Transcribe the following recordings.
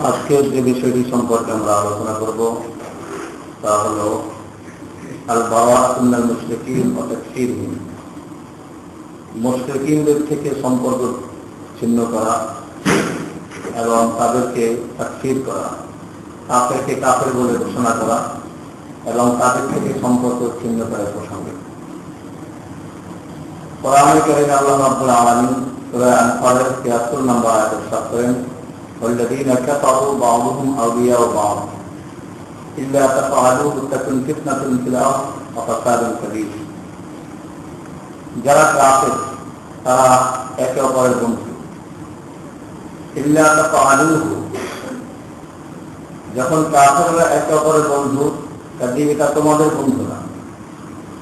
আজকের যে বিষয়টি সম্পর্কে আমরা আলোচনা করব তা হল আল বারাআতু মিনাল মুশরিকিন ওয়া তাকফীরুহুম। মুশরিকিনদের থেকে সম্পর্ক ছিন্ন করা এবং তাদেরকে তাকফীর করা, কাফেরকে কাফের বলে ঘোষণা করা এবং তাদের থেকে সম্পর্ক ছিন্ন করার প্রসঙ্গে কোরআনে কারীমে আল্লাহ রাব্বুল আলামিন সূরা আনফালের 73 নম্বর আয়াতে ইরশাদ করেন, والذين كفروا بعضهم أولياء بعض إلا تفعلوه تكن فتنة في الأرض وفساد كبير। যারা কাফের তারা একে অপরের বন্ধু। ইল্লা তাফআলুহু, যখন কাফেররা একে অপরের বন্ধু, কাজে এটা তোমাদের বন্ধু না।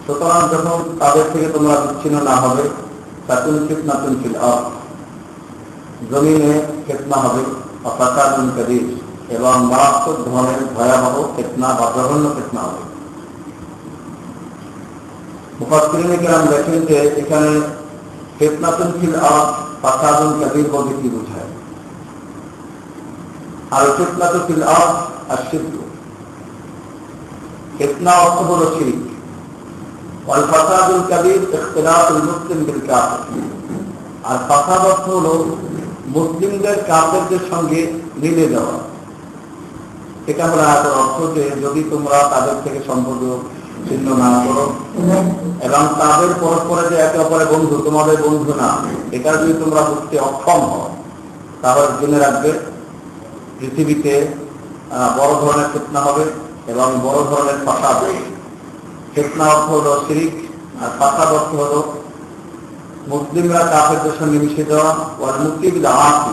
সুতরাং যখন তাদের থেকে তোমরা বিচ্ছিন্ন না হবে, তাকুন ফিতনাতুন ফিল আরদ, জমিনে ফিতনা হবে, ফাসাদুন কাবীর, এবং মারাত্মক ধরনের ভয়াবহ ফিতনা বা জঘন্য ফিতনা হবে। মুফাসসিরিনে কেরাম দেখেন যে এখানে ফিতনাতুন ফিল আরদ, ফাসাদুন কাবীর বলতে কি বোঝায়। আর ফিতনাতুন ফিল আরদ আশ-শিরক, ফিতনা অর্থ হলো শিরক, ওয়াল ফাসাদুল কাবীর ইখতিলাতুল মুসলিম বিল কাফির, আর ফাসাদ অর্থ হলো মুসলিমদের কাফেরদের সঙ্গে মিলে যাওয়া। এটা হলো আয়াতের অর্থ যে যদি তোমরা তাদের থেকে সম্পর্ক ছিন্ন না করো এবং তাদের পরস্পরে যে একে অপরের বন্ধু তোমাদের বন্ধু না, এটা যদি তোমরা বুঝতে অক্ষম হও, তাহলে জেনে রাখবে পৃথিবীতে বড় ধরনের ফিতনা হবে এবং বড় ধরনের ফাসাদ হবে। ফিতনা অর্থ হলো শিরক, আর ফাসাদ অর্থ হলো মুসলিমরা কাফেরদের সঙ্গে মিশে যাওয়া, ওয়াল মুতিবিল আসি,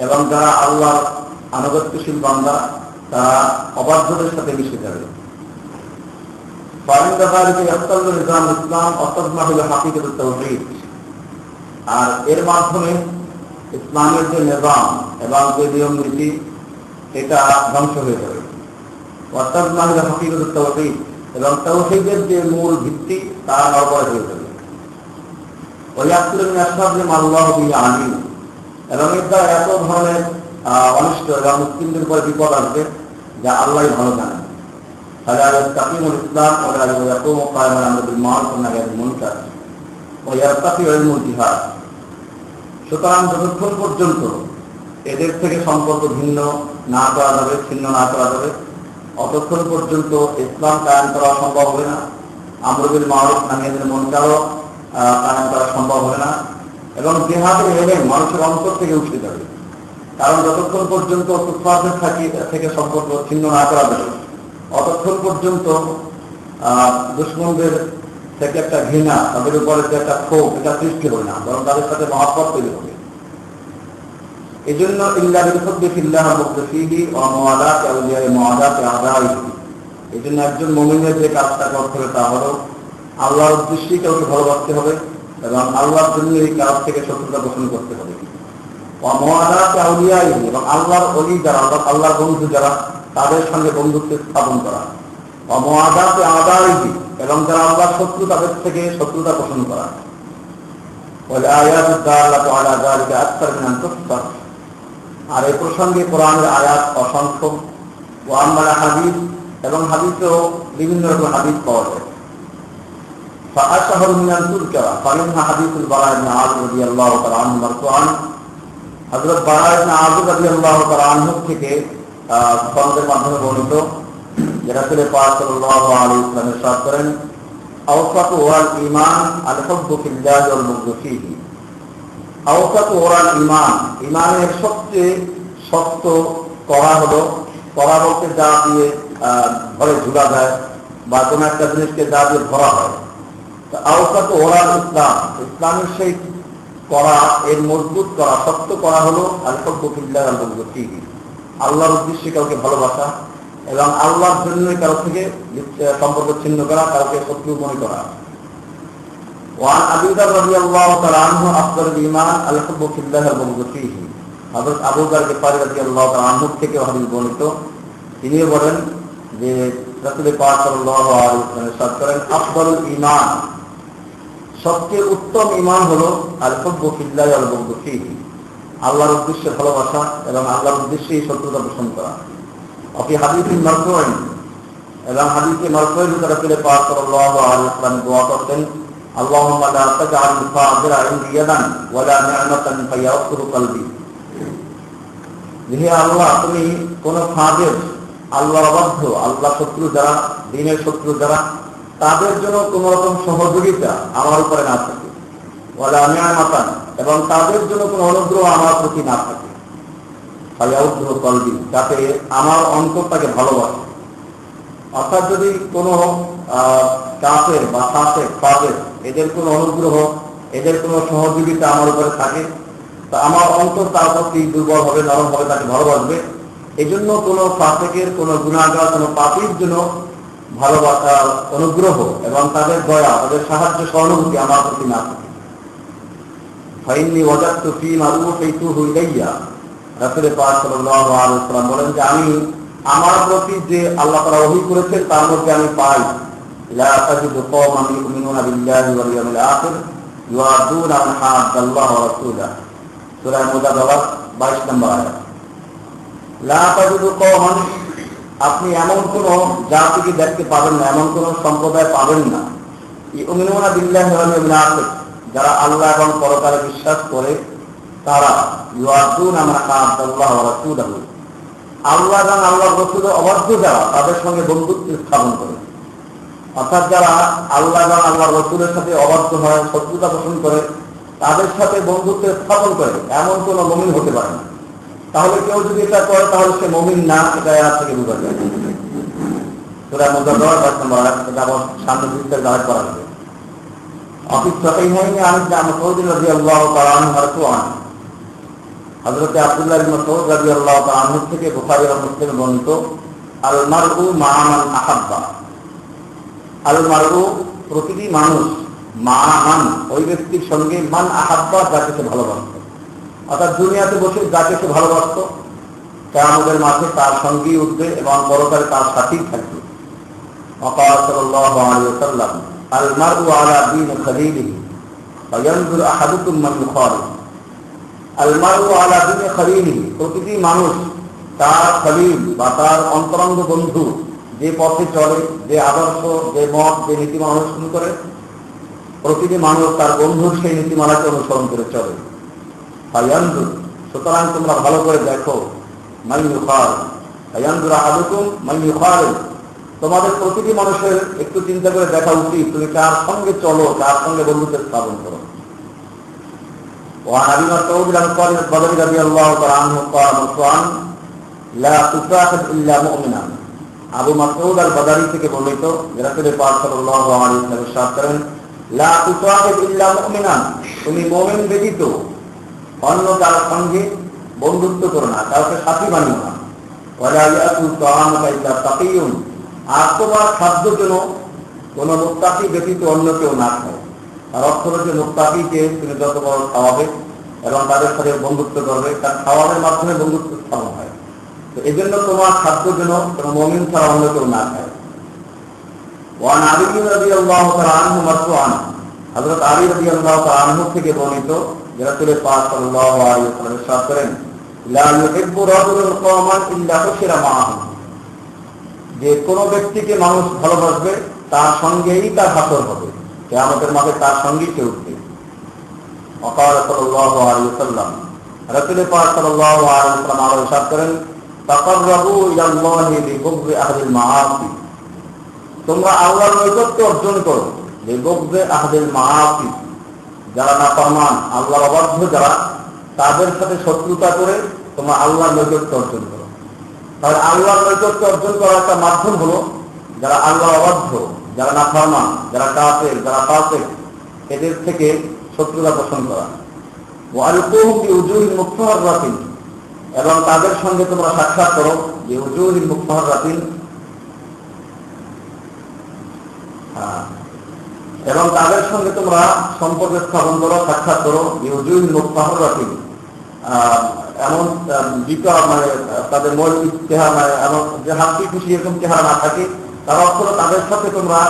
এবং যারা আল্লাহর আনুগত্যশীল বান্দা তারা অবাধ্যদের সাথে মিশে যাবে। ইসলাম অর্থাৎ হল হাকিকাতুত তাওহীদ, আর এর মাধ্যমে ইসলামের যে নিজাম এবং যে নিয়ম নীতি এটা ধ্বংস হয়ে যাবে। অর্থাৎ হল হাকিকাতুত তাওহীদ, এবং তাওহীদের যে মূল ভিত্তি তা নড়বড়ে হয়ে যাবে। এবং এর দ্বারা এত ধরনের অনিষ্ট এবং মুসলিমদের উপরে বিপদ আসবে যা আল্লাহ ভালো জানেন। ইসলাম সুতরাং যতক্ষণ পর্যন্ত এদের থেকে সম্পর্ক ভিন্ন না করা যাবে, ছিন্ন না করা যাবে, অতক্ষণ পর্যন্ত ইসলাম কায়েম করা সম্ভব হবে না। আমর বিল মারুফ নাহি আনিল মুনকারও কায়েম করা সম্ভব হবে না, এবং জিহাদের এলেম মানুষের অন্তর থেকে উঠে যাবে। কারণ যতক্ষণ পর্যন্ত কুফারদের থেকে সম্পর্ক ছিন্ন না করা যাবে, অতক্ষণ পর্যন্ত দুশমনদের থেকে একটা ঘৃণা, তাদের উপরে যে একটা ক্ষোভ, এটা সৃষ্টি হবে না, বরং তাদের সাথে মহব্বত তৈরি হবে। এই জন্য ইল্লা বিহুব্বি ফিল্লাহ মুখলিসিহি ওয়া মুওয়ালাতি আউলিয়া মুওয়ালাতি আদাইহি, এই জন্য একজন মুমিনের যে কাজটা করতে হবে তা হলো আল্লাহর উদ্দেশ্যে কাউকে ভালোবাসতে হবে এবং আল্লাহর জন্য এই কাজ থেকে শত্রুতা পোষণ করতে হবে। এবং আল্লাহর ওলি যারা, আল্লাহর বন্ধু যারা, তাদের সঙ্গে বন্ধুত্ব স্থাপন করা। এবং যারা আল্লাহর শত্রু, তাদের থেকে শত্রুতা পোষণ করা। আর এই প্রসঙ্গে কোরআনের আয়াত অসংখ্য, হাদিস, এবং হাদিসেও বিভিন্ন রকম হাদিস পাওয়া যায়। فأشهر من أن تذكر فمنها حديث البراء بن عازب رضي الله تعالى عنه مرفوعا। হযরত বারা ইবনে আযিব রাদিয়াল্লাহু তাআলা আনহু থেকে সনদের মাধ্যমে বর্ণিত যে রাসূল পাক সাল্লাল্লাহু আলাইহি ওয়াসাল্লাম ইরশাদ করেন, আওসাতু ওয়াল ঈমান আল হুব্বু ফিল্লাহি ওয়াল বুগদু ফীহি। আওসাতু ওয়াল ঈমান, ঈমানের সবচেয়ে শক্ত কড়া হলো, কড়া বলতে যা দিয়ে ঘরে ঝুলা যায় বা কোনো একটা জিনিসকে যা দিয়ে ধরা হয়। আওসাতু ওয়াল ইসলাম, ইসলামের সেই করা, এর মজবুত করা, শক্ত করা হলো আল হুব্বু ফিল্লাহি ওয়াল বুগদু ফীহি, আল্লাহর উদ্দেশ্যে কাউকে ভালোবাসা এবং আল্লাহর জন্য কারো থেকে সম্পর্ক ছিন্ন করা, কাউকে শত্রু মনে করা। ওয়ান আবু যার রাদিয়াল্লাহু তাআলা আনহু আফদালুল ঈমান আল হুব্বু ফিল্লাহি ওয়াল বুগদু ফীহি। হযরত আবু যার গিফারী রাদিয়াল্লাহু তাআলা আনহু থেকে হাদিস বর্ণিত, তিনি বলেন যে রাসূল পাক সাল্লাল্লাহু আলাইহি ওয়াসাল্লাম ইরশাদ করেন, আফদালুল ঈমান, সবচেয়ে উত্তম ঈমান হলো আল হুব্বু ফিল্লাহি ওয়াল বুগদু ফীহি, আল্লাহর উদ্দেশ্যে ভালোবাসা এবং আল্লাহর উদ্দেশ্যেই শত্রুতা পোষণ করা। অফি হাদিসিন মারফুআন, এবং হাদিসে মারফুয়ের ভিতরে রাসূল পাক সাল্লাল্লাহু আলাইহি ওয়াসাল্লাম দোয়া করতেন, আল্লাহুম্মা লা তাজআল ফাদিরা ইনদি ইয়াদান ওয়া লা নি'মাতান ফায়াসুরু কলবি। হে আল্লাহ, তুমি কোন ফাদির, আল্লাহর অবাধ্য, আল্লাহ শত্রু যারা, দ্বীনের শত্রু যারা, তাদের জন্য কোন রকম সহযোগিতা আমার উপরে না থাকে, ওয়া লা নি'মাতান, এবং তাদের জন্য কোন অনুগ্রহ আমার প্রতি না থাকে, ফায়াসুরু কলবি, যাতে আমার অন্তরটাকে ভালোবাসে। অর্থাৎ যদি কোনো কাফের বা ফাসিক এদের কোনো অনুগ্রহ, এদের কোনো সহযোগিতা আমার উপরে থাকে, তা আমার অন্তর তার প্রতি দুর্বল হবে, নরম হবে, তাকে ভালোবাসবে। এই জন্য কোনো ফাসিকের, কোনো গুনাহগার, কোনো পাপীর জন্য ভালোবাসা, অনুগ্রহ এবং তাদের দয়া, তাদের সাহায্য, সহানুভূতি আমার প্রতি না থাকে। ফাইন্নী ওয়াজাদতু ফীমা উহীতুহু ইলাইয়া, রাসূল পাক সাল্লাল্লাহু আলাইহি ওয়াসাল্লাম বলেন যে আমি আমার প্রতি যে আল্লাহ তাআলা ওহী করেছেন তার মধ্যে আমি পাই, লা তাজিদু কওমান ইউমিনুনা বিল্লাহি ওয়াল ইয়াউমিল আখির ইউআদুনা মান হাদাল্লাহু ওয়া রাসূলাহু, সূরা মুজাদালা 22 নম্বর আয়াত। লা তাজিদু কওমান, আপনি এমন কোন জাতিকে দেখতে পাবেন না, এমন কোন সম্প্রদায় পাবেন না, ইউমিনুনা বিল্লাহি ওয়াল ইয়াউমিল আখির, যারা আল্লাহ এবং পরকালে বিশ্বাস করে, তারা ইউআদুনা মান হাদাল্লাহু ওয়া রাসূলাহু, আল্লাহ এবং আল্লাহর রাসূলের অবাধ্য যারা, তাদের সঙ্গে বন্ধুত্ব স্থাপন করে। অর্থাৎ যারা আল্লাহ এবং আল্লাহর রাসূলের সাথে অবাধ্য হয়, শত্রুতা পোষণ করে, তাদের সাথে বন্ধুত্ব স্থাপন করে, এমন কোন মুমিন হতে পারে না। তাহলে কেউ যদি এটা করে তাহলে সে মুমিন না, এটা আয়াত থেকে বোঝা যায়। সূরা মুজাদালা 22 নম্বর আয়াত, এটা আবার সামনে বিস্তারিত আয়াত করা হবে। অফিস সাহিহাইনে আন ইবনে মাসউদ রাদিয়াল্লাহু তাআলা আনহু মারফুআন, হযরত আব্দুল্লাহ ইবনে মাসউদ রাদিয়াল্লাহু তাআলা আনহু থেকে বুখারী ও মুসলিমে বর্ণিত, আল মারউ মা'a মান আহাব্বা, আল মারউ, প্রতিটি মানুষ, মা'a মান, ওই ব্যক্তির সঙ্গে, মান আহাব্বা, যাকে সে ভালোবাসত। অর্থাৎ দুনিয়াতে বসে যাকে সে ভালোবাসত, কিয়ামতের মাঠে তার সঙ্গেই উঠবে এবং পরকালে তার সাথেই থাকবে। ওয়াকাল সাল্লাল্লাহু আলাইহি ওয়াসাল্লাম, আল মারউ আলা দীনি খলিলিহি ফায়ানজুর আহাদুকুম মান ইউখালিল। আল মারউ আলা দীনি খলিলিহি, প্রতিটি মানুষ তার খলিল বা তার অন্তরঙ্গ বন্ধু যে পথে চলে, যে আদর্শ, যে মত, যে নীতিমালা অনুসরণ করে, প্রতিটি মানুষ তার বন্ধুর সেই নীতিমালাকে অনুসরণ করে চলে। ফায়ানজুর, সুতরাং তোমরা ভালো করে দেখো, মান ইউখালিল, ফায়ানজুর আহাদুকুম মান ইউখালিল, তোমাদের প্রতিটি মানুষের একটু চিন্তা করে দেখা উচিত তুমি কার সঙ্গে চলো, কার সঙ্গে বন্ধুত্ব স্থাপন করো। وعن ابي مسعود الانصاري البدري رضي الله تعالى عنه قال مرفوعا لا تصاحب الا مؤمنا। আবু মাসউদ আল বদরি থেকে বর্ণিত, রাসূল পাক সাল্লাল্লাহু আলাইহি ওয়াসাল্লাম ইরশাদ করেন, লা তুসাহিব ইল্লা মুমিনা, তুমি মুমিন ব্যতীত অন্য কার সঙ্গে বন্ধুত্ব করো না, কাউকে সাথী বানিও না। ওয়ালা ইয়াকুল তাআমুকা ইল্লা তাকিয়ুন, আর তোমার খাদ্য যেন কোন মুত্তাকি ব্যতীত অন্য কেউ না খায়। আর অর্থ হচ্ছে মুত্তাকিকে তুমি যত বড় খাওয়াবে এবং তাদের সাথে বন্ধুত্ব করবে, তার খাওয়ানোর মাধ্যমে বন্ধুত্ব স্থাপন হয়। তো এই জন্য তোমার খাদ্য যেন কোন মুমিন ছাড়া অন্য কেউ না খায়। ওয়ান আলী রাদিয়াল্লাহু তাআলা আনহু মারফুআন, হযরত আলী রাদিয়াল্লাহু তাআলা আনহু থেকে বর্ণিত, রাসূল পাক সাল্লাল্লাহু আলাইহি ওয়াসাল্লাম ইরশাদ করেন, লা ইউহিব্বু রাজুলুন কওমান ইল্লা হুশিরা মাআহুম, যে কোনো ব্যক্তিকে মানুষ ভালোবাসবে তার সঙ্গেই তার হাসর হবে, কিয়ামতের মাঠে তার সঙ্গেই সে উঠবে। ওয়াকাল সাল্লাল্লাহু আলাইহি ওয়াসাল্লাম, রাসূল পাক সাল্লাল্লাহু আলাইহি ওয়াসাল্লাম আরো ইরশাদ করেন, তাকাররাবু ইলাল্লাহি বিগুবরি আহলিল মাআসি, তোমরা আল্লাহর নৈকট্য অর্জন করো, বিগুবরি আহলিল মাআসি, যারা নাফরমান, আল্লাহর অবাধ্য যারা, তাদের সাথে শত্রুতা করে তোমরা আল্লাহর নৈকট্য অর্জন করো। তাহলে আল্লাহর নৈকট্য অর্জন করার একটা মাধ্যম হলো যারা আল্লাহর অবাধ্য, যারা নাফরমান, যারা কাফের, যারা ফাসিক, এদের থেকে শত্রুতা পোষণ করা। ওয়ালকুহুম বিউজুহিল মুফতাহারাতিন, এবং তাদের সঙ্গে তোমরা সাক্ষাৎ করো, বিউজুহিল মুফতাহারাতিন, এবং তাদের সঙ্গে তোমরা সম্পর্ক স্থাপন করো, সাক্ষাৎ করো, বিউজুহিল মুফতাহারাতিন, এমন বিকার, মানে তাদের মৌলিক চেহারা, মানে এমন যে হাসি খুশি এরকম চেহারা না থাকে, তার অর্থ হলো তাদের সাথে তোমরা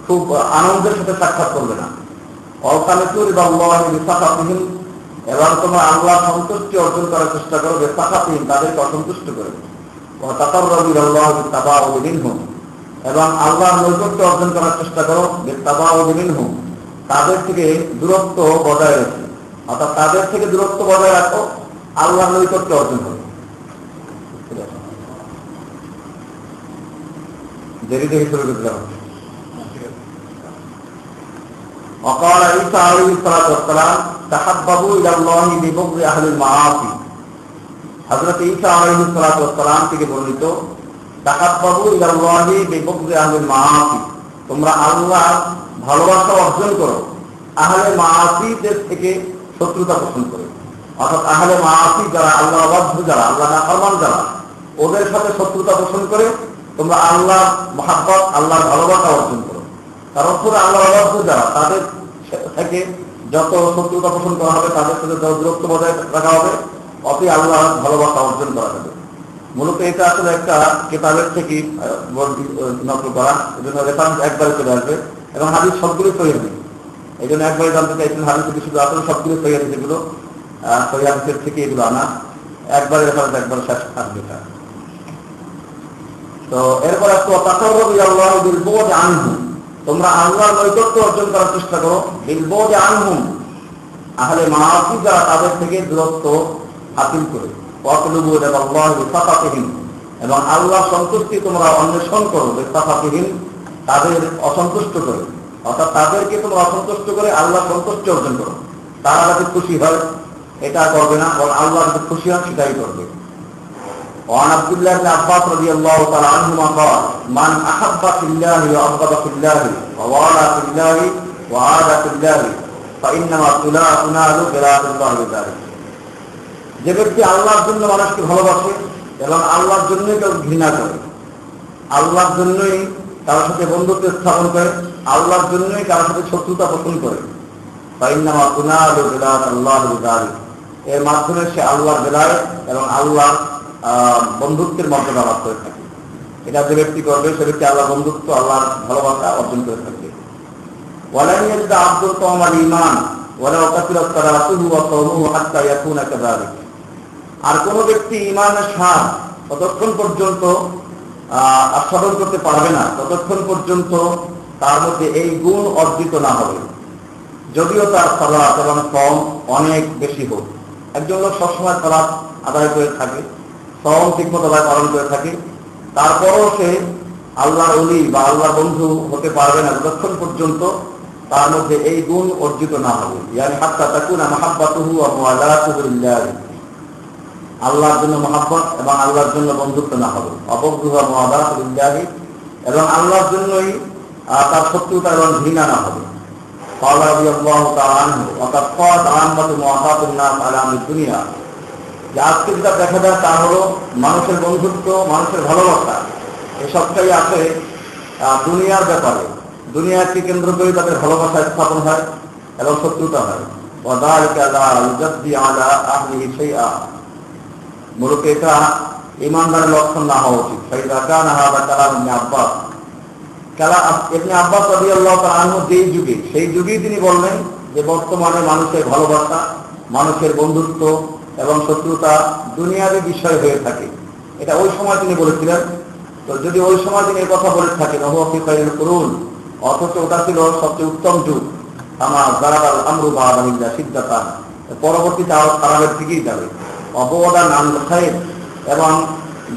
খুব আনন্দের সাথে সাক্ষাৎ করবে না। এবং তোমরা আল্লাহ সন্তুষ্টি অর্জন করার চেষ্টা করো বেসাখাতিহীন, তাদেরকে অসন্তুষ্ট করে। ওয়াতাকাররাবু ইলাল্লাহি বিত্তাবাউযি মিনহুম, এবং আল্লাহর নৈকট্য অর্জন করার চেষ্টা করো বিত্তাবাউযি মিনহুম, তাদের থেকে দূরত্ব বজায় রাখো। অর্থাৎ তাদের থেকে দূরত্ব বজায় রাখো, আল্লাহর নৈকট্য অর্জন করো। দেরি থেকে শুরু করতে হবে। وقال عيسى عليه الصلاة والسلام تحببوا إلى الله ببغض أهل المعاصي। হযরত ঈসা আলাইহিস সালাতু ওয়াস সালাম থেকে বর্ণিত তাহাব্বাবু ইলাল্লাহি বিবগদি আহলিল মাআসি, তোমরা আল্লাহ ভালোবাসা অর্জন করো আহলে মাআসিদের থেকে শত্রুতা পোষণ করে। অর্থাৎ আহলে মাআসি যারা, আল্লাহ অবাধ্য যারা, আল্লাহ নাফরমান যারা, ওদের সাথে শত্রুতা পোষণ করে তোমরা আল্লাহ মহাব্বত, আল্লাহর ভালোবাসা অর্জন করো। কারণ তোমরা আল্লাহ অবাধ্য যারা, তাদের থেকে যত শত্রুতা পোষণ করা হবে, তাদের সাথে যত দূরত্ব বজায় রাখা হবে, অতই আল্লাহ ভালোবাসা অর্জন করা যাবে। মূলত এটা আসলে একটা কিতাবের থেকে নকল করা, এই জন্য রেফারেন্স একবারে চলে আসবে এবং হাদিস সবগুলো সহিহ হাদিস। এই জন্য একবারে জানতে চাইছেন হাদিস থেকে শুধু আসলে সবগুলো সহিহ হাদিস, এগুলো সহিহ হাদিসের থেকে এগুলো আনা, একবারে রেফারেন্স একবার শেষ থাকবে। তো এরপর আসতো তাকাররাবু ইলাল্লাহি বিল বু'দি আনহুম, তোমরা আল্লাহর নৈকট্য অর্জন করার চেষ্টা করো বিল বু'দি আনহুম, আহলে মাআসি যারা, তাদের থেকে দূরত্ব হাসিল করে। ওয়াতলুবু ইলাল্লাহি বিসাখাতিহিম, এবং আল্লাহ সন্তুষ্টি তোমরা অন্বেষণ করো বিসাখাতিহিম, তাদের অসন্তুষ্ট করে। অর্থাৎ তাদেরকে তোমরা অসন্তুষ্ট করে আল্লাহ সন্তুষ্টি অর্জন করো। তারা যাতে খুশি হয় এটা করবে না, বরং আল্লাহ যাতে খুশি হয় সেটাই করবে। وعن عبد الله بن عباس رضي الله تعالى عنهما قال من أحب في الله وأبغض في الله ووالى في الله وعاد في الله فإنما تنال بلاء الله بذلك। যে ব্যক্তি আল্লাহর জন্য মানুষকে ভালোবাসে এবং আল্লাহর জন্যই কেউ ঘৃণা করে, আল্লাহর জন্যই কারোর সাথে বন্ধুত্ব স্থাপন করে, আল্লাহর জন্যই কারোর সাথে শত্রুতা পোষণ করে, فإنما تنال بلاء الله بذلك, এর মাধ্যমে সে আল্লাহর বেলায়েত এবং আল্লাহর বন্ধুত্বের মর্যাদা লাভ করে থাকে। এটা যে ব্যক্তি করবে সে ব্যক্তি আল্লাহ বন্ধুত্ব, আল্লাহর ভালোবাসা অর্জন করে থাকবে। ওয়ালান ইয়াজদা আব্দুল কামাল ঈমান ওয়ালা কাসরাত সালাতুহু ওয়া সাওমুহু হাত্তা ইয়াকুনা কাযালিক। আর কোন ব্যক্তি ঈমানের স্বাদ ততক্ষণ পর্যন্ত আস্বাদন করতে পারবে না ততক্ষণ পর্যন্ত তার মধ্যে এই গুণ অর্জিত না হবে, যদিও তার সালাত এবং সওম অনেক বেশি হোক। একজন লোক সবসময় সালাত আদায় করে থাকে, সওম ঠিকমতো পালন করে থাকে, তারপরও সে আল্লাহর ওলি বা আল্লাহর বন্ধু হতে পারবে না যতক্ষণ পর্যন্ত তার মধ্যে এই গুণ অর্জিত না হবে। ইয়ানি হাত্তা তাকুনা মাহাব্বাতুহু ওয়া মুওয়ালাতুহু লিল্লাহ, আল্লাহর জন্য মহাব্বত এবং আল্লাহর জন্য বন্ধুত্ব না হবে। অবগদুহু ওয়া মুওয়ালাতুহু লিল্লাহ, এবং আল্লাহর জন্যই তার শত্রুতা এবং ঘৃণা না হবে। قال رضي الله تعالى عنه وقد قالت عامة معاصات الناس على امر الدنيا, যে আজকে যেটা দেখা যায় তা হলো মানুষের বন্ধুত্ব, মানুষের ভালোবাসা এসবটাই আছে দুনিয়ার ব্যাপারে। দুনিয়াকে কেন্দ্র করে তাদের ভালোবাসা স্থাপন হয় এবং শত্রুতা হয়। মূলত এটা ইমানদারের লক্ষণ না হওয়া উচিত। আব্বাস ইবনে আব্বাস রাদিয়াল্লাহু তাআলা আনহু যেই যুগে, সেই যুগেই তিনি বললেন যে বর্তমানে মানুষের ভালোবাসা, মানুষের বন্ধুত্ব এবং শত্রুতা দুনিয়ারই বিষয় হয়ে থাকে। এটা ওই সময় তিনি বলেছিলেন। তো যদি ওই সময় তিনি এই কথা বলে থাকেন করুন, অথচ ওটা ছিল সবচেয়ে উত্তম যুগ, আমার জারাবাল আমরু বাদানিল্লাহ সিদ্ধাতা, পরবর্তীতে আরো খারাপের দিকেই যাবে। অবদান আন খায়ের, এবং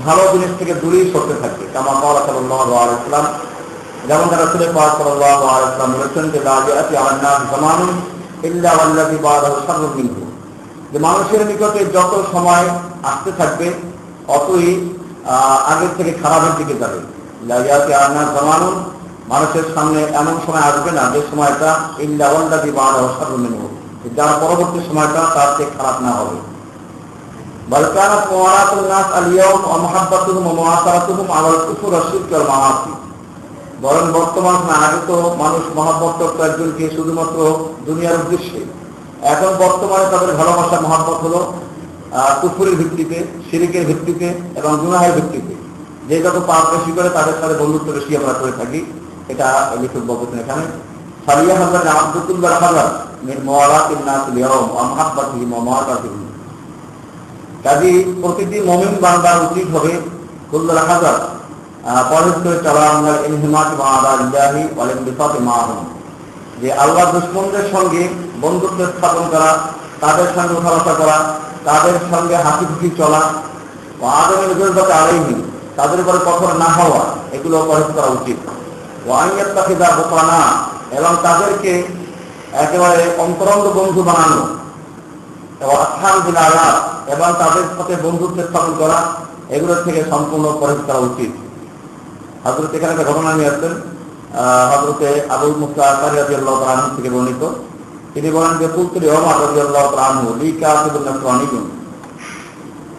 ভালো জিনিস থেকে দূরেই সরতে থাকে। কামা ক্বালা সাল্লাল্লাহু আলাইহি ওয়াসাল্লাম, যেমন রাসূল পাক সাল্লাল্লাহু আলাইহি ওয়াসাল্লাম বলেছেন যে লা ইয়াতি আলান নাস জামানুন ইল্লা ওয়াল্লাযী বা'দাহু শাররুন মিনহু, যে মানুষের নিকটে যত সময় আসতে থাকবে অতই আগের থেকে খারাপের দিকে যাবে। লা ইয়াতি আলান নাস জামানুন, মানুষের সামনে এমন সময় আসবে না যে সময়টা ইল্লা ওয়াল্লাযী বা'দাহু শাররুন মিনহু, যার পরবর্তী সময়টা তার থেকে খারাপ না হবে। বাল কানাত মুওয়ালাতুন নাস আল ইয়াওম ওয়া মুহাব্বাতুহুম ওয়া মুআসারাতুহুম আলাল কুফর ওয়া শিরক ওয়াল মাআসি, বরং বর্তমান না, আগে তো মানুষ মহাব্বত করত একজনকে শুধুমাত্র দুনিয়ার উদ্দেশ্যে, এখন বর্তমানে তাদের ভালোবাসা মহাব্বত হলো কুফরের ভিত্তিতে, শিরকের ভিত্তিতে এবং গুনাহের ভিত্তিতে। যে যত পাপ বেশি করে তাদের সাথে বন্ধুত্ব বেশি আমরা করে থাকি। এটা লিখক বলতেছেন এখানে। সারিয়া হাজার আব্দুল্লাহ হাজার মিন মুওয়ালাতিন নাস লিয়াউম ওয়া মুহাব্বাতিহিম ওয়া মুআতাতিহিম। কাজী প্রতিটি মুমিন বান্দার উচিত হবে কুল্লুল হাযার পরহেজ করে চলা মিনাল ইনহিমাতি মা আদাইল্লাহি ওয়াল ইনবিসাতি মাআহুম, যে আল্লাহ দুশমনদের সঙ্গে বন্ধুত্ব স্থাপন করা, তাদের সঙ্গে উঠা বসা করা, তাদের সঙ্গে হাসি খুশি চলা, ও আদমের গজবতে আলাইহিম, তাদের উপরে কঠোর না হওয়া, এগুলো পরহেজ করা উচিত। ও আইয়াত্তাখিযা বুতানা, এবং তাদেরকে একেবারে অন্তরঙ্গ বন্ধু বানানো, এবং আখান বিল আয়াত, এবং তাদের সাথে বন্ধুত্ব স্থাপন করা, এগুলো থেকে সম্পূর্ণ পরহেজ করা উচিত। হযরত এখানে একটা ঘটনা নিয়ে আসছেন, হযরতে আবু মুসা আশআরী রাদিয়াল্লাহু তাআলা আনহু থেকে বর্ণিত। তিনি বলেন যে পুত্র ওমর রাদিয়াল্লাহু তাআলা আনহু লিকাতিবুন নাসরানিয়ুন,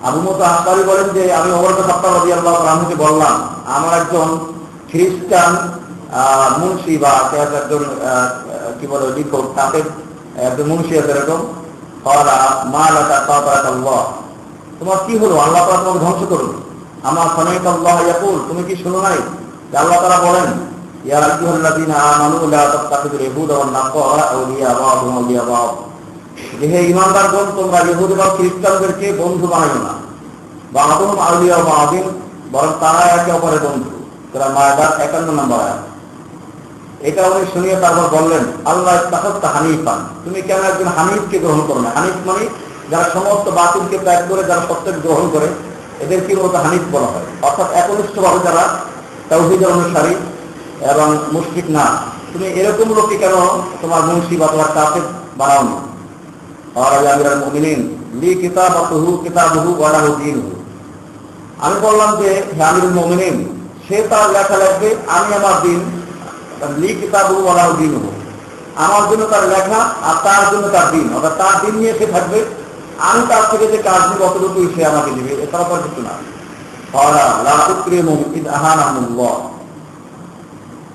আবু মুসা আশআরী বলেন যে আমি ওমর ইবনে খাত্তাব রাদিয়াল্লাহু তাআলা আনহুকে বললাম, আমার একজন খ্রিস্টান মুন্সি বা একজন কি বলে লিখক, তাকে একজন মুন্সি আছে এরকম, ক্বালা মা লাকা কাতারাকাল্লাহ, তোমার কি হলো, আল্লাহ তাআলা তোমাকে ধ্বংস করুন। আমার সামি'তা আল্লাহ ইয়াকুল, তুমি কি শুনো নাই যে আল্লাহ তাআলা বলেন, ইয়া আইয়ুহাল্লাযীনা আমানু লা তাত্তাখিযুল ইয়াহুদা ওয়ান নাসারা আউলিয়া বা'দুহুম আউলিয়া বা'দ, যে হে ঈমানদারগণ, তোমরা ইহুদ এবং খ্রিস্টানদেরকে বন্ধু বানাইও না। বা'দুহুম আউলিয়া বা'দিন, বরং তারা একে অপরের বন্ধু। সূরা মায়দা 51 নম্বর আয়াত। এটা উনি শুনিয়ে তারপর বললেন, আল্লাহ ইত্তাখাযতা হানিফান, তুমি কেন একজন হানিফকে গ্রহণ করো না? হানিফ মানে যারা সমস্ত বাতিলকে ত্যাগ করে যারা সত্যকে গ্রহণ করে, এদেরকে মূলত হানিফ বলা হয়। অর্থাৎ একনিষ্ঠভাবে যারা তাওহীদের অনুসারী এবং মুশরিক না, তুমি এরকম লোককে কেন তোমার মুন্সি বা তোমার কাফের বানাও না? আর ইয়া আমিরুল মুমিনিন লি কিতাবুহু ওয়া লাহু দীনুহু, আমি বললাম যে হে আমিরুল মুমিনিন, সে তার লেখা লিখবে, আমি আমার দিন, লি কিতাবুহু ওয়া লাহু দীনুহু, আমার জন্য তার লেখা আর তার জন্য তার দিন, অর্থাৎ তার দিন নিয়ে সে থাকবে, আমি তার থেকে যে কাজ নিব অতটুকুই সে আমাকে দিবে, এছাড়া পর কিছু না। লা তুকরিমু ইদ আহানাহুমুল্লাহ,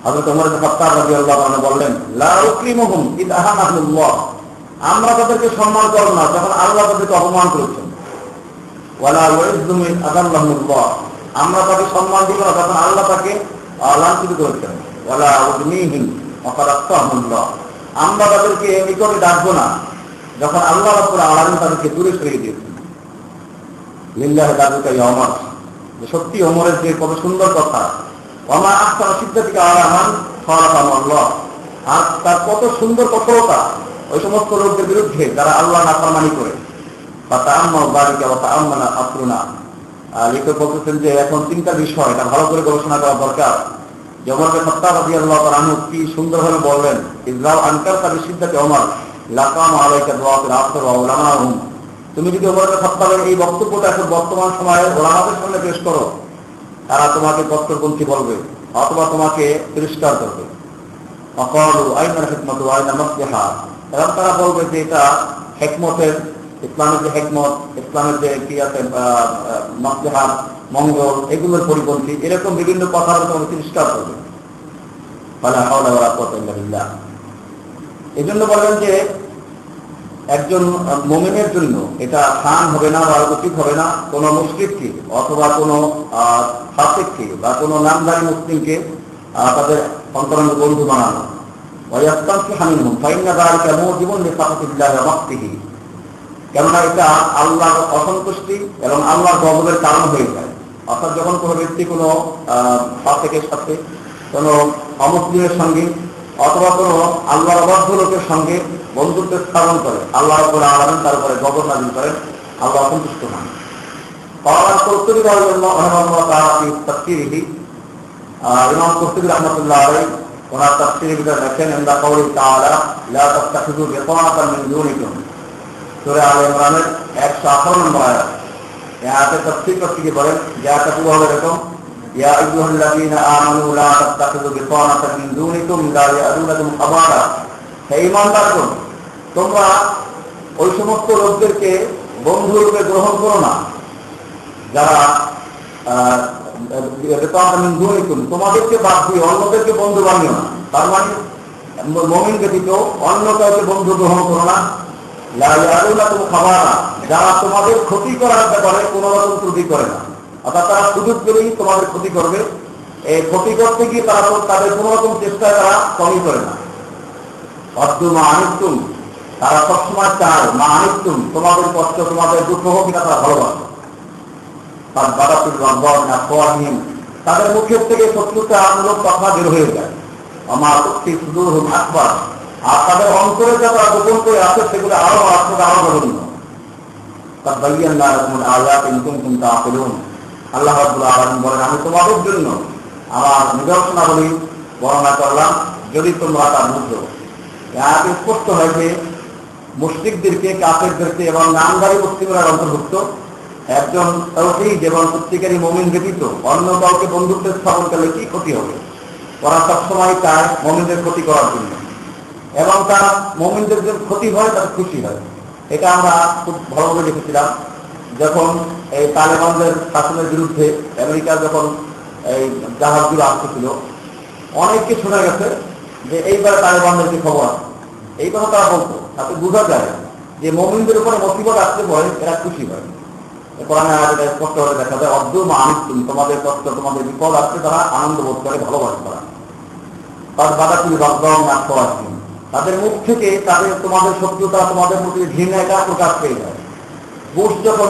হযরত ওমর ইবনে খাত্তাব রাদিয়াল্লাহু আনহু বললেন, লা উকরিমুহুম ইদ আহানাহুমুল্লাহ, আমরা তাদেরকে সম্মান করব না যখন আল্লাহ তাদেরকে অপমান করেছেন। ওয়ালা ওয়াইযুম ইদ আযাল্লাহুমুল্লাহ, আমরা তাকে সম্মান দিব না যখন আল্লাহ তাকে লাঞ্ছিত করেছেন। ওয়ালা উদনিহিম ওয়াকাদ আত্তাহুমুল্লাহ, আমরা তাদেরকে নিকটে ডাকবো না যখন আল্লাহ রাব্বুল আলামিন তাদেরকে দূরে সরিয়ে দিয়েছেন। লিল্লাহি দারুকা ইয়া ওমর, যে সত্যি ওমরের যে কত সুন্দর কথা, ওমা আহসানা সিদ্দাতিকা আলা মান খালাকাহু আল্লাহ, আর তার কত সুন্দর কঠোরতা ওই সমস্ত লোকদের বিরুদ্ধে যারা আল্লাহ নাফরমানি করে। বা তাআম্মা বারিকা ওয়া তাআম্মানা আসরুনা, লেখক বলতেছেন যে এখন তিনটা বিষয় এটা ভালো করে গবেষণা করা দরকার। যে ওমর ইবনে খাত্তাব রাদিয়াল্লাহু তাআলা আনহু কি সুন্দরভাবে বললেন, ইযরাউ আনকারতা বিশিদ্দাতি ওমর লাকাম আলাইকা দুআতুল আসর ওয়া উলামাহুম, তুমি যদি ওমর ইবনে খাত্তাবের এই বক্তব্যটা এখন বর্তমান সময়ে ওলামাদের সামনে পেশ করো, তারা তোমাকে কট্টরপন্থী বলবে অথবা তোমাকে তিরস্কার করবে। অকালু আইনাল হিকমত ওয়া আইনাল মাসলিহা, এবং তারা বলবে যে এটা হিকমতের, ইসলামের যে হিকমত, ইসলামের যে কি আছে মাসলিহা মঙ্গল, এগুলোর পরিপন্থী, এরকম বিভিন্ন কথা তোমাকে তিরস্কার করবে। ফালা হাওলা ওয়ালা কুওয়াতা ইল্লা বিল্লাহ। এজন্য বলেন যে একজন মুমিনের জন্য এটা শান হবে না বা উচিত হবে না কোন মুশরিককে অথবা কোন ফাসিককে বা কোন নামধারী মুসলিমকে তাদের অন্তরঙ্গ বন্ধু বানানো। কেননা এটা আল্লাহর অসন্তুষ্টি এবং আল্লাহর গজবের কারণ হয়ে যায়। অর্থাৎ যখন কোনো ব্যক্তি কোনো ফাসিকের সাথে কোনো অমুসলিমের সঙ্গে অথবা কোনো আল্লাহর অবাধ্য লোকের সঙ্গে বন্ধুত্ব স্থাপন করে, আল্লাহ রাব্বুল আলামিন তার উপরে গজব নাযিল করেন, আল্লাহ অসন্তুষ্ট হন। ইমাম কুরতুবী রাহিমাহুল্লাহ তাআলা ফি তাফসীরিহি, ইমাম কুরতুবী রাহমাতুল্লাহ আলাইহি ওনার তাফসীরের ভিতরে লেখেন, ইনদা কাউলি তাআলা লা তাত্তাখিযু বিতানাতান মিন দুনিকুম, সূরা আলে ইমরানের 118 নম্বর আয়াত। এই আয়াতের তাফসীর করতে গিয়ে বলেন যে আয়াতটা পুরো হবে এরকম, ইয়া আইয়ুহাল্লাযীনা আমানু লা তাত্তাখিযু বিতানাতান মিন দুনিকুম লা ইয়ালুনাকুম খাবারা, হে ঈমানদারগণ, তোমরা ওই সমস্ত লোকদেরকে বন্ধু রূপে গ্রহণ করো না যারা তোমাদেরকে বাদ দিয়ে অন্যদেরকে বন্ধু বানিও না। তার মানে মুমিন ব্যতীত অন্য কাউকে বন্ধু গ্রহণ করো না। লা ইয়ালুনাকুম খাবারা, যারা তোমাদের ক্ষতি করার ব্যাপারে কোনো রকম ত্রুটি করে না, অর্থাৎ তারা সুযোগ পেলেই তোমাদের ক্ষতি করবে। এই ক্ষতি করতে গিয়ে তারা তাদের কোনো রকম চেষ্টায় তারা কমই করে না। অদ্দুমা আনিতুম, তারা সবসময় চায় মা আনিতুম, তোমাদের কষ্ট তোমাদের দুঃখ হোক, এটা তারা ভালোবাসে। তার বাদাতুল রব্বান আফওয়াহিম, তাদের মুখের থেকে শত্রুতামূলক কথা বের হয়ে যায়। আমার তুখফি সুদূরহুম আকবার, আর তাদের অন্তরে যা তারা গোপন করে আছে সেগুলো আরো আসলে আরো জঘন্য। তার বায়্যান্না লাকুমুল আয়াত ইন কুনতুম তাআকিলুন, আল্লাহ রাব্বুল আলামিন বলেন, আমি তোমাদের জন্য আমার নিদর্শনাবলী বর্ণনা করলাম যদি তোমরা তা বুঝো। আয়াতে স্পষ্ট হয় যে মুশরিকদেরকে, কাফেরদেরকে এবং নামধারী মুসলিমরা অন্তর্ভুক্ত একজন তাওহীদ এবং সত্যিকারী মুমিন ব্যতীত অন্য কাউকে বন্ধুত্ব স্থাপন করলে কি ক্ষতি হবে। ওরা সবসময় চায় মুমিনদের ক্ষতি করার জন্য, এবং তারা মুমিনদের যে ক্ষতি হয় তার খুশি হয়। এটা আমরা খুব ভালোভাবে দেখেছিলাম যখন এই তালেবানদের শাসনের বিরুদ্ধে আমেরিকা যখন এই জাহাজগুলো আসতেছিল, অনেককে শোনা গেছে যে এইবারে তালেবানদের কি খবর আছে, এই কথা তারা বলতো। তাতে বোঝা যায় যে মুমিনদের উপরে মুসিবত আসতে পরে এরা খুশি হয়। কোরআনে আয়াতে স্পষ্টভাবে দেখা যায় অদ্দু মা আনিতুম, তোমাদের কষ্ট তোমাদের বিপদ আসছে তারা আনন্দ বোধ করে, ভালোবাসে তারা। তার বাদাতুল রব্বান আফওয়াহিম, তাদের মুখ থেকে তাদের তোমাদের শত্রুতা, তোমাদের প্রতি ঘৃণাটা প্রকাশ পেয়ে যায়। বুশ যখন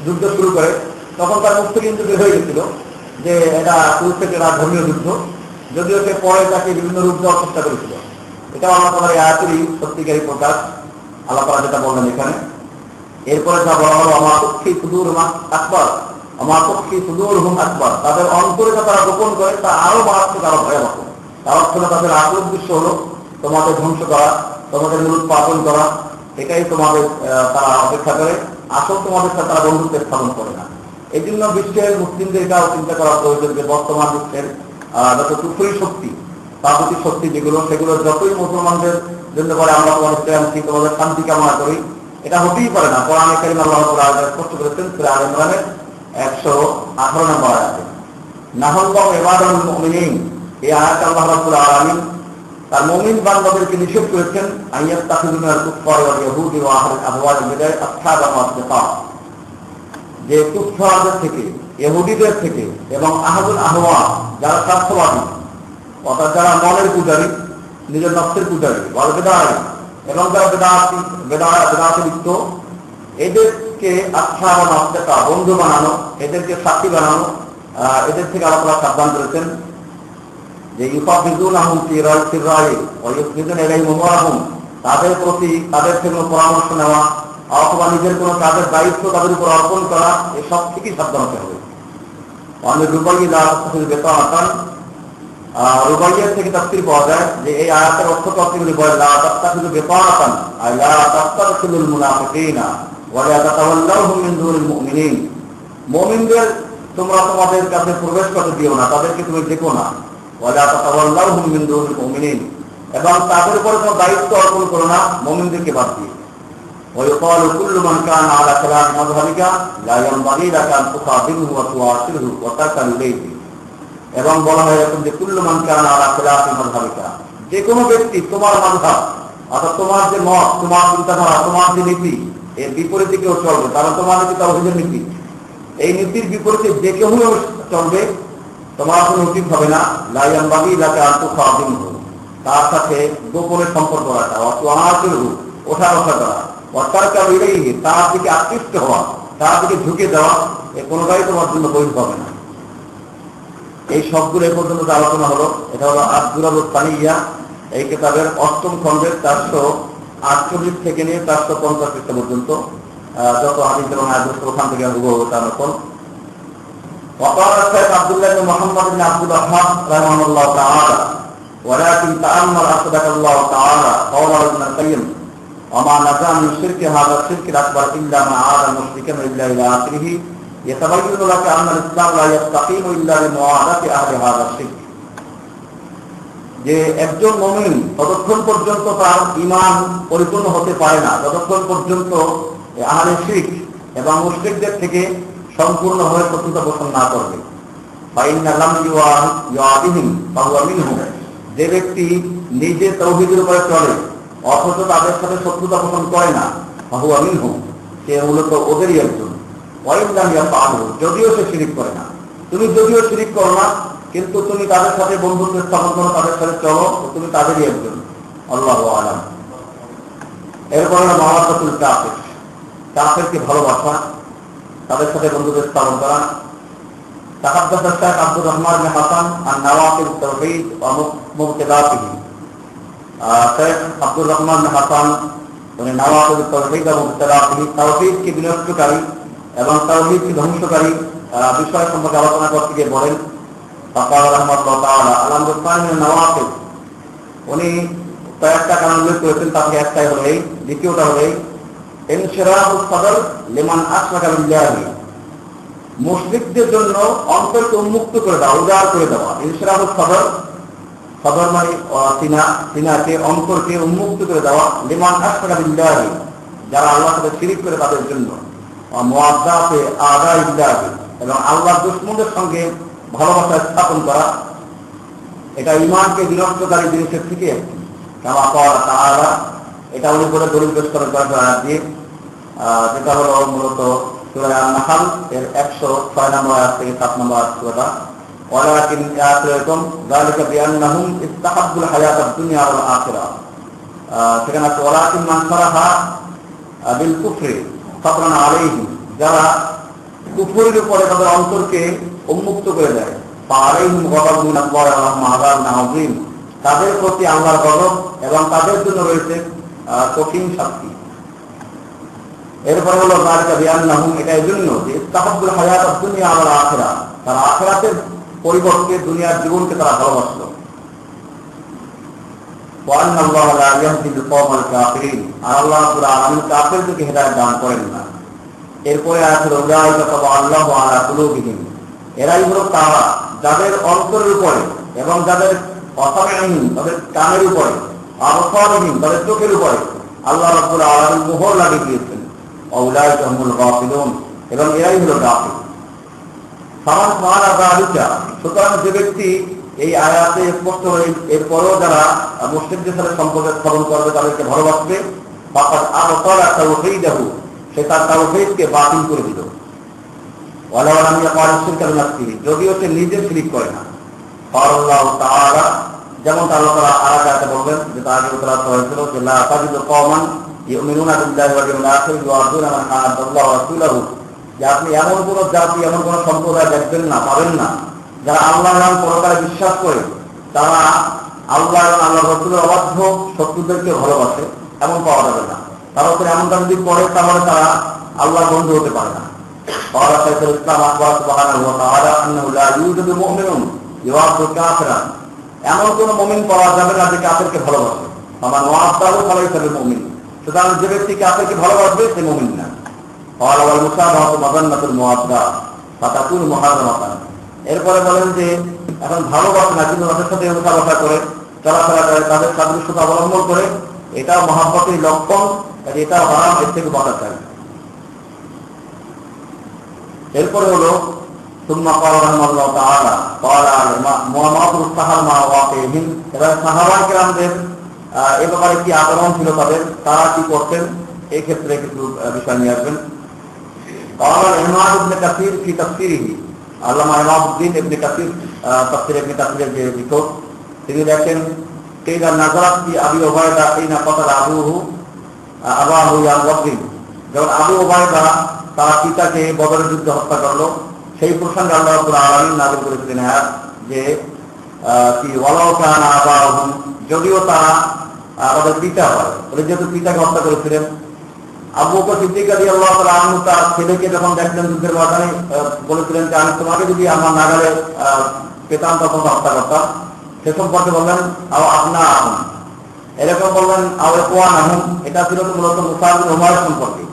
যুদ্ধ শুরু করে তখন তার মুখ থেকে কিন্তু বের হয়ে গেছিল যে এটা শুরু থেকে এটা ধর্মীয় যুদ্ধ, যদিও সে পরে তাকে বিভিন্ন রূপ দেওয়ার চেষ্টা করেছিল। এটা আল্লাহ তাআলার এই আয়াতেরই সত্যিকারী প্রকাশ। আল্লাহ তাআলা যেটা বললেন এখানে, এরপরে যা বলা হলো আমার তুখফি সুদূরহুম আকবার, আমার তুখফি সুদূরহুম আকবার, তাদের অন্তরে যা তারা গোপন করে তা আরো মারাত্মক, আরো ভয়াবহ। তার অর্থ তাদের আসল উদ্দেশ্য হলো তোমাদের ধ্বংস করা, তোমাদের মূলোৎপাটন করা, এটাই তোমাদের তারা অপেক্ষা করে। আসল তোমাদের সাথে তারা বন্ধুত্ব স্থাপন করে না। এই জন্য বিশ্বের মুসলিমদের এটাও চিন্তা করা প্রয়োজন যে বর্তমান বিশ্বের যত কুফরি শক্তি, তাগুতি শক্তি যেগুলো, সেগুলো যতই মুসলমানদের জন্য করে আমরা তোমাদের শান্তি, তোমাদের শান্তি কামনা করি, এটা হতেই পারে না। কোরআনে কারীম আল্লাহ তাআলা স্পষ্ট করেছেন সূরা আলে ইমরানের 118 নম্বর আয়াতে, নাহাল্লাহু ইবাদাল মুমিনিন, এই আয়াতে আল্লাহ রাব্বুল আলামিন তার মুমিন বান্দাদেরকে নিষেধ করেছেন আইয়াত্তাখিযু মিনাল কুফফারি ওয়াল ইয়াহুদি ওয়া আহলিল আহওয়াল বিদায় আসহাবাল আসদিকা, যে কুফফারদের থেকে, ইহুদিদের থেকে এবং আহলুল আহওয়া যারা স্বার্থবাদী, অর্থাৎ যারা মনের পূজারী, নিজের নফসের পূজারী, ওয়াল বিদায়, এবং যারা বেদাতে লিপ্ত, এদেরকে আসহাবাল আসদিকা, বন্ধু বানানো, এদেরকে সাথী বানানো, এদের থেকে আল্লাহ তাআলা সাবধান করেছেন যে ইউফাবিজুনাহুম ফি রাই ওয়া ইউফিদুনা ইলাইহিম আমওয়ালাহুম, তাদের প্রতি তাদের থেকে পরামর্শ নেওয়া অথবা নিজের কোনো কাজের দায়িত্ব তাদের উপর অর্পণ করা, এসব থেকেই সাবধান হতে হবে। অনেক রুবাইয়া বেতাআতান, রুবাইয়ার থেকে তাফসীর পাওয়া যায় যে এই আয়াতের অর্থ তাফসীরে বলে লা তাত্তাখিযু বেতাআতান আই লা তাত্তাখিযুল মুনাফিকিনা ওয়া লা তাতাওয়াল্লাহুম মিন দুনিল মুমিনিন, মুমিনদের তোমরা তোমাদের কাছে প্রবেশ করতে দিও না, তাদেরকে তুমি দেখো না। ওয়ালা তাতাওয়াল্লাহুম মিন দুনিল মুমিনিন, এবং তাদের উপর কোনো দায়িত্ব অর্পণ করো না মুমিনদেরকে বাদ দিয়ে। ওয়া ইয়াকালু কুল্লু মান কানা আলা খালাফি মাযহাবিকা লা ইয়ানবাগি লাকা আন তুখাবিরহু ওয়া তুআশিরহু ওয়া তাকালু ইলাইহি, এবং বলা হয় এরকম যে কুল্লু মান কানা আলা খালাফি মাযহাবিকা, যে কোনো ব্যক্তি তোমার মাযহাব অর্থাৎ তোমার যে মত, তোমার চিন্তাধারা, তোমার যে নীতি, এর বিপরীতে কেউ চলবে, কারণ তোমার নীতি তাওহীদের নীতি, এই নীতির বিপরীতে যে কেউ চলবে তোমার কোনো উচিত হবে না লা ইয়ানবাগি লাকা আন তুখাবিরহু, তার সাথে গোপনে সম্পর্ক রাখা, ওয়া তুআশিরহু, ওঠা বসা করা, ওয়া তাকালু ইলাইহি, তার দিকে আকৃষ্ট হওয়া, তার দিকে ঝুঁকে দেওয়া, এ কোনোটাই তোমার জন্য বৈধ হবে না। এই সবগুলো এ পর্যন্ত আলোচনা হলো। এটা হলো আদ-দুরারুস সানিয়া, এই কিতাবের 8ম খণ্ডের 448 থেকে নিয়ে 450 পৃষ্ঠা পর্যন্ত যত হাদিস এবং আয়াত ওখান থেকে হুবহু তার নকল। وقال الشيخ عبد الله بن محمد بن عبد الوهاب رحمه الله تعالى ولكن تأمل أصدق الله تعالى قول ابن القيم وما نجا من شرك هذا الشرك الأكبر إلا ما عاد المشركين إلا إلى آخره يتبين لك أن الإسلام لا يستقيم إلا لمعاداة أهل هذا الشرك, যে একজন মুমিন ততক্ষণ পর্যন্ত তার ঈমান পরিপূর্ণ হতে পারে না যতক্ষণ পর্যন্ত আহলে শিরক এবং মুশরিকদের থেকে সম্পূর্ণ হয়ে শত্রুতা পোষণ না করবে। ফাইন্না লাম ইউআদিহিম ফাহুয়া মিনহুম, যে ব্যক্তি নিজে তাওহীদের উপরে চলে অথচ তাদের সাথে শত্রুতা পোষণ করে না, ফাহুয়া মিনহুম, সে মূলত ওদেরই একজন। ওয়াইন লাম ইয়াফআলহু, যদিও সে শিরক করে না, তুমি যদিও শিরক করো না কিন্তু তুমি তাদের সাথে বন্ধুত্ব স্থাপন করো, তাদের সাথে চলো, তুমি তাদেরই একজন। আল্লাহু আ'লাম। এরপরে হলো মহাব্বতুল কাফির, কাফিরকে ভালোবাসা, তাদের সাথে বন্ধুত্ব স্থাপন করা। تحدث الشيخ عبد الرحمن بن حسن عن نواقض التوحيد ومبطلاته। শেখ আব্দুর রহমান হাসান উনি নওয়াকিদ তাওহীদ এবং মুবতালাতিহি, তাওহীদকে বিনষ্টকারী এবং তাওহীদকে ধ্বংসকারী বিষয় সম্পর্কে আলোচনা করতে গিয়ে বলেন, ফাকাল রাহমাতুল্লাহ তাআলা আল-আমরুসানি মিন নওয়াকিদ, উনি কয়েকটা কারণ উল্লেখ করেছেন, তার মধ্যে একটাই হলো এই, দ্বিতীয়টা হলো এই ইনশিরাহুস সাদর লিমান আশরাকা বিল্লাহি, মুশরিকদের জন্য অন্তরকে উন্মুক্ত করে দেওয়া, উদার করে দেওয়া। ইনশিরাহুস সাদর, সাদর মানে সিনাকে, অন্তরকে উন্মুক্ত করে দেওয়া, লিমান আশরাকা বিল্লাহি, যারা আল্লাহর সাথে শিরক করে তাদের জন্য, মুআদ্দাতে আদাইল্লাহি, এবং আল্লাহর দুশমনদের সঙ্গে ভালোবাসা স্থাপন করা। এটা ঈমানকে বিনষ্টকারী জিনিসের থেকে একটি। কামা ক্বালা তাআলা, এটা উনি করে দলিল পেশ করেন আয়াত দিয়ে, যেটা হলো মূলত সূরা আন-নাহল এর 106 নম্বর আয়াত থেকে 7 নম্বর আয়াত পর্যন্ত। ওয়ালাকিন ইয়াতরাকুম যালিকা বিআন্নাহুম ইস্তাহাব্বুল হায়াতাদ দুনিয়া ওয়াল আখিরাহ, সেখানে আছে ওয়ালাকিন মান ফারাহা বিল কুফরি সাবরান আলাইহিম, যারা কুফরের উপরে তাদের অন্তরকে উন্মুক্ত করে দেয়, ফাআলাইহিম গাদাবুন মিনাল্লাহি ওয়া লাহুম আযাবুন আযীম, তাদের প্রতি আল্লাহর গজব এবং তাদের জন্য রয়েছে কঠিন শাস্তি। এরপর হলো যালিকা বিআন্নাহুম, এটা এজন্য যে ইস্তাহাব্বুল হায়াতাদ দুনিয়া ওয়াল আখিরাহ, তারা আখিরাতের পরিবর্তে দুনিয়ার জীবনকে তারা ভালোবাসলো। ওয়া আন্নাল্লাহা লা ইয়াহদিল কওমাল কাফিরিন, আর আল্লাহ রাব্বুল আলামিন কাফিরদেরকে হেদায়েত দান করেন না। এরপরে আছে উলাইকা তাবাল্লাহু আলা কুলুবিহিম, এরাই হলো তারা যাদের অন্তরের উপরে এবং যাদের অসামিহীন তাদের কানের উপরে, আবসারহীন তাদের চোখের উপরে আল্লাহ রাব্বুল আলামিন মোহর লাগিয়ে দিয়েছেন। উলাইকা হুমুল গাফিলুন, এবং এরাই হলো গাফিল। ফামান ফাআলা যালিকা, সুতরাং যে ব্যক্তি এই আয়াতে স্পষ্ট হয়ে এরপরেও যারা মুশরিকদের সাথে সম্পর্ক স্থাপন করবে, তাদেরকে ভালোবাসবে, ফাকাদ আবতালা তাওহীদাহু, সে তার তাওহীদকে বাতিল করে দিল। ওয়ালাউ লাম ইয়াকাল শিরকা বিনাফসিহি, যদিও সে নিজে শিরক করে না। আল্লাহু তাআলা, যেমন আল্লাহ তাআলা আয়াতে বলবেন, যেটা আগে উল্লেখ হয়েছিল, যে লা তাজিদু কওমান ইউমিনুনা বিল্লাহি ওয়াল ইয়াউমিল আখির ওয়া মান হাদাল্লাহু ওয়া রাসূলুহু, যে আপনি এমন কোন জাতি, এমন কোন সম্প্রদায় দেখবেন না, পাবেন না, যারা আল্লাহ এবং পরকালে বিশ্বাস করে, তারা আল্লাহ এবং আল্লাহ রাসূলের অবাধ্য শত্রুদেরকে ভালোবাসে, এমন পাওয়া যাবে না। তারা তো এমনটা যদি করে, তাহলে তারা আল্লাহর বন্ধু হতে পারে না। قال شيخ الاسلام اخبر سبحانه وتعالى انه لا يوجد مؤمن يوافق كافرا, এমন কোন মুমিন পাওয়া যাবে না যে কাফেরকে ভালোবাসে। আমার ওয়াদাহু ফালাইসা বিল-মুমিন, সুতরাং যে ব্যক্তি কাফেরকে ভালোবাসবে সে মুমিন না। قال والمشابهه مظنه الموادة فتكون محرمه, এরপরে বলেন যে এখন ভালোবাসে না কিন্তু তাদের সাথে মুসাবাহা করে, চলাফেরা করে, তাদের সাদৃশ্যতা অবলম্বন করে, এটা মহব্বতের লক্ষণ, এটা হারাম, এর থেকে বাঁচা চাই। এরপরে হলো সুম্মা ক্বালা রাহিমাহুল্লাহু তাআলা ক্বালা মুআমাতুল সাহাবা ওয়াকিহিম, এবার সাহাবায়ে কেরামদের এই ব্যাপারে কি আচরণ ছিল তাদের, তারা কি করতেন, এই ক্ষেত্রে কিছু বিষয় নিয়ে আসবেন। ক্বালা ইমাম ইবনে কাসির ফি তাফসীরিহি, আল্লামা ইমামউদ্দিন ইবনে কাসির তাফসীর ইবনে কাসিরের যে লেখক, তিনি লেখেন কিনা নাযারাত ফি আবি উবাইদা কিনা ক্বাতালা আবু ইয়াওয়াদ্দিন, যখন আবু উবাইদা তার পিতাকে বদরের যুদ্ধে হত্যা করলো, সেই প্রসঙ্গে আল্লাহ রাব্বুল আলামিন নাযিল করেছিলেন যে কি ওয়ালাউ কানা আবাহুম, যদিও তারা তাদের পিতা হয়, বলে যেহেতু পিতাকে হত্যা করেছিলেন। আবু বকর সিদ্দিক রাদিয়াল্লাহু তাআলা আনহু তার ছেলেকে যখন দেখলেন যুদ্ধের ময়দানে, বলেছিলেন যে আমি তোমাকে যদি আমার নাগালে পেতাম তখন হত্যা করতাম। সে সম্পর্কে বললেন আপনা আহম, এরকম বললেন আওয়ান আহম, এটা ছিল মূলত মুসআব বিন উমাইর সম্পর্কে,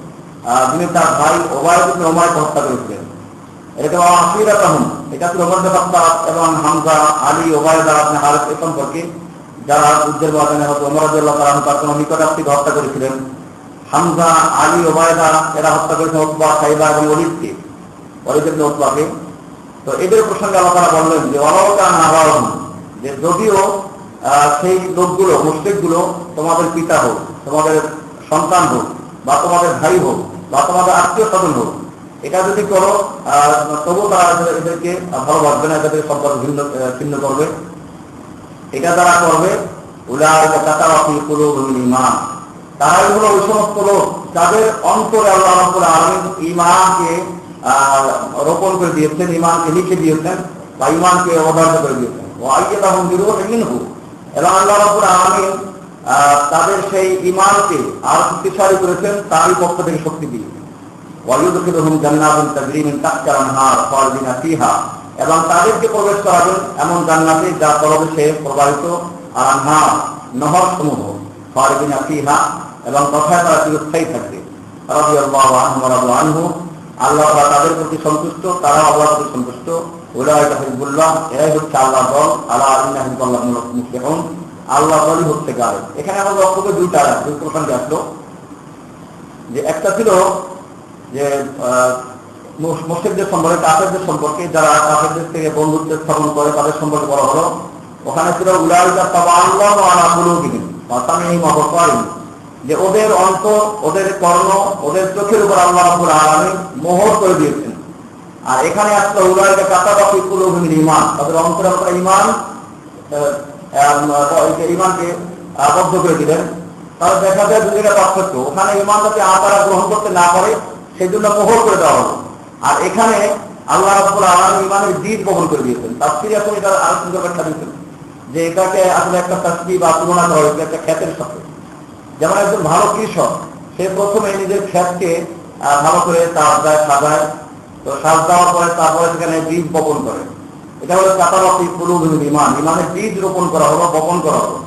যিনি তার ভাই ওবায়দ ইবনে উমাইরকে হত্যা করেছিলেন। এরকম আসিরাত আহম, এটা ছিল ওমর বিন খাত্তাব এবং হামজা, আলী, ওবায়দা ইবনে হারিস এ সম্পর্কে, যারা যুদ্ধের ময়দানে হয়তো ওমর রাদিয়াল্লাহু তাআলা তার কোনো নিকটাত্মীয়কে হত্যা করেছিলেন। হামজা, আলী, ওবায়দা এরা হত্যা করেছেন উতবা, সাইবা এবং ওলীদকে, ওলীদ ইবনে উতবাকে। তো এদের প্রসঙ্গে আল্লাহ তাআলা বললেন যে ওয়ালাউ কানা আবাহুম, যে যদিও সেই লোকগুলো, মুশরিকগুলো তোমাদের পিতা হোক, তোমাদের সন্তান হোক, বা তোমাদের ভাই হোক, বা তোমাদের আত্মীয় স্বজন হোক, এটা যদি করো তবু তারা এদেরকে ভালোবাসবে না, এদের সম্পর্ক ছিন্ন করবে। এটা তারা করবে উলাইকা কাতারা ফি কুলুবিহিম ঈমান, তারাই হলো ওই সমস্ত লোক যাদের অন্তরে আল্লাহ রাব্বুল আলামিন ঈমানকে রোপণ করে দিয়েছেন, ঈমানকে লিখে দিয়েছেন বা ঈমানকে অবধারিত করে দিয়েছেন। ওয়া আইয়াদাহুম বিরূহিন মিনহু, এবং আল্লাহ রাব্বুল আলামিন তাদের সেই ঈমানকে আরো শক্তিশালী করেছেন তারই পক্ষ থেকে শক্তি দিয়ে। ওয়া ইউদখিলুহুম জান্নাতিন তাজরি মিন তাহতিহাল আনহার খালিদিনা ফিহা, এবং তাদেরকে প্রবেশ করাবেন এমন জান্নাতে যার তলদেশে প্রবাহিত আর আনহার নহর সমূহ, খালিদিনা ফিহা, এবং তথায় তারা চিরস্থায়ী থাকবে। রাদিয়াল্লাহু আনহু ওয়া রাদু আনহু, আল্লাহ তাদের প্রতি সন্তুষ্ট, তারা আল্লাহর প্রতি সন্তুষ্ট। উলাইকা হিজবুল্লাহ, এরাই হচ্ছে আল্লাহর দল। আলা ইন্না হিজবাল্লাহি হুমুল মুফলিহুন, আল্লাহ দলই হচ্ছে গায়েব। এখানে আমাদের লক্ষ্য দুইটা দুই প্রসঙ্গে আসলো, যে একটা ছিল যে মুশরিকদের সম্পর্কে, কাফেরদের সম্পর্কে, যারা কাফেরদের থেকে বন্ধুত্ব স্থাপন করে তাদের সম্পর্কে বলা হলো। ওখানে ছিল উলাইকা তাবাআল্লাহু আলা কুলুবিহিম ওয়া সামিইহিম ওয়া আবসারিহিম, যে ওদের অন্তর, ওদের কর্ণ, ওদের চোখের উপর আল্লাহ রাব্বুল আলামিন মোহর করে দিয়েছেন। আর এখানে আসলে উলাইকা কাতাবা ফি কুলুবিহিম ঈমান, তাদের অন্তরে তারা ঈমানকে আবদ্ধ করে দিলেন। তারা দেখা যায় দুইটা পার্থক্য, ওখানে ঈমান যাতে তারা গ্রহণ করতে না পারে সেই জন্য মোহর করে দেওয়া হলো, আর এখানে আল্লাহ রাব্বুল আলামিন ঈমানের বীজ বপন করে দিয়েছেন। তাফসীরে আসলে এটা আরো সুন্দর ব্যাখ্যা দিয়েছেন যে এটাকে আসলে একটা তাসবিহ বা তুলনা করা হয়েছে একটা ক্ষেতের সাথে। যেমন একজন ভালো কৃষক, সে প্রথমে নিজের ক্ষেতকে ভালো করে সাজায়, তো সাজ দেওয়ার পরে তারপরে সেখানে বীজ বপন করে। এটা হলো কাতাবা ফি কুলুবিহিম ঈমান, ঈমানের বীজ রোপণ করা হলো, বপন করা হলো।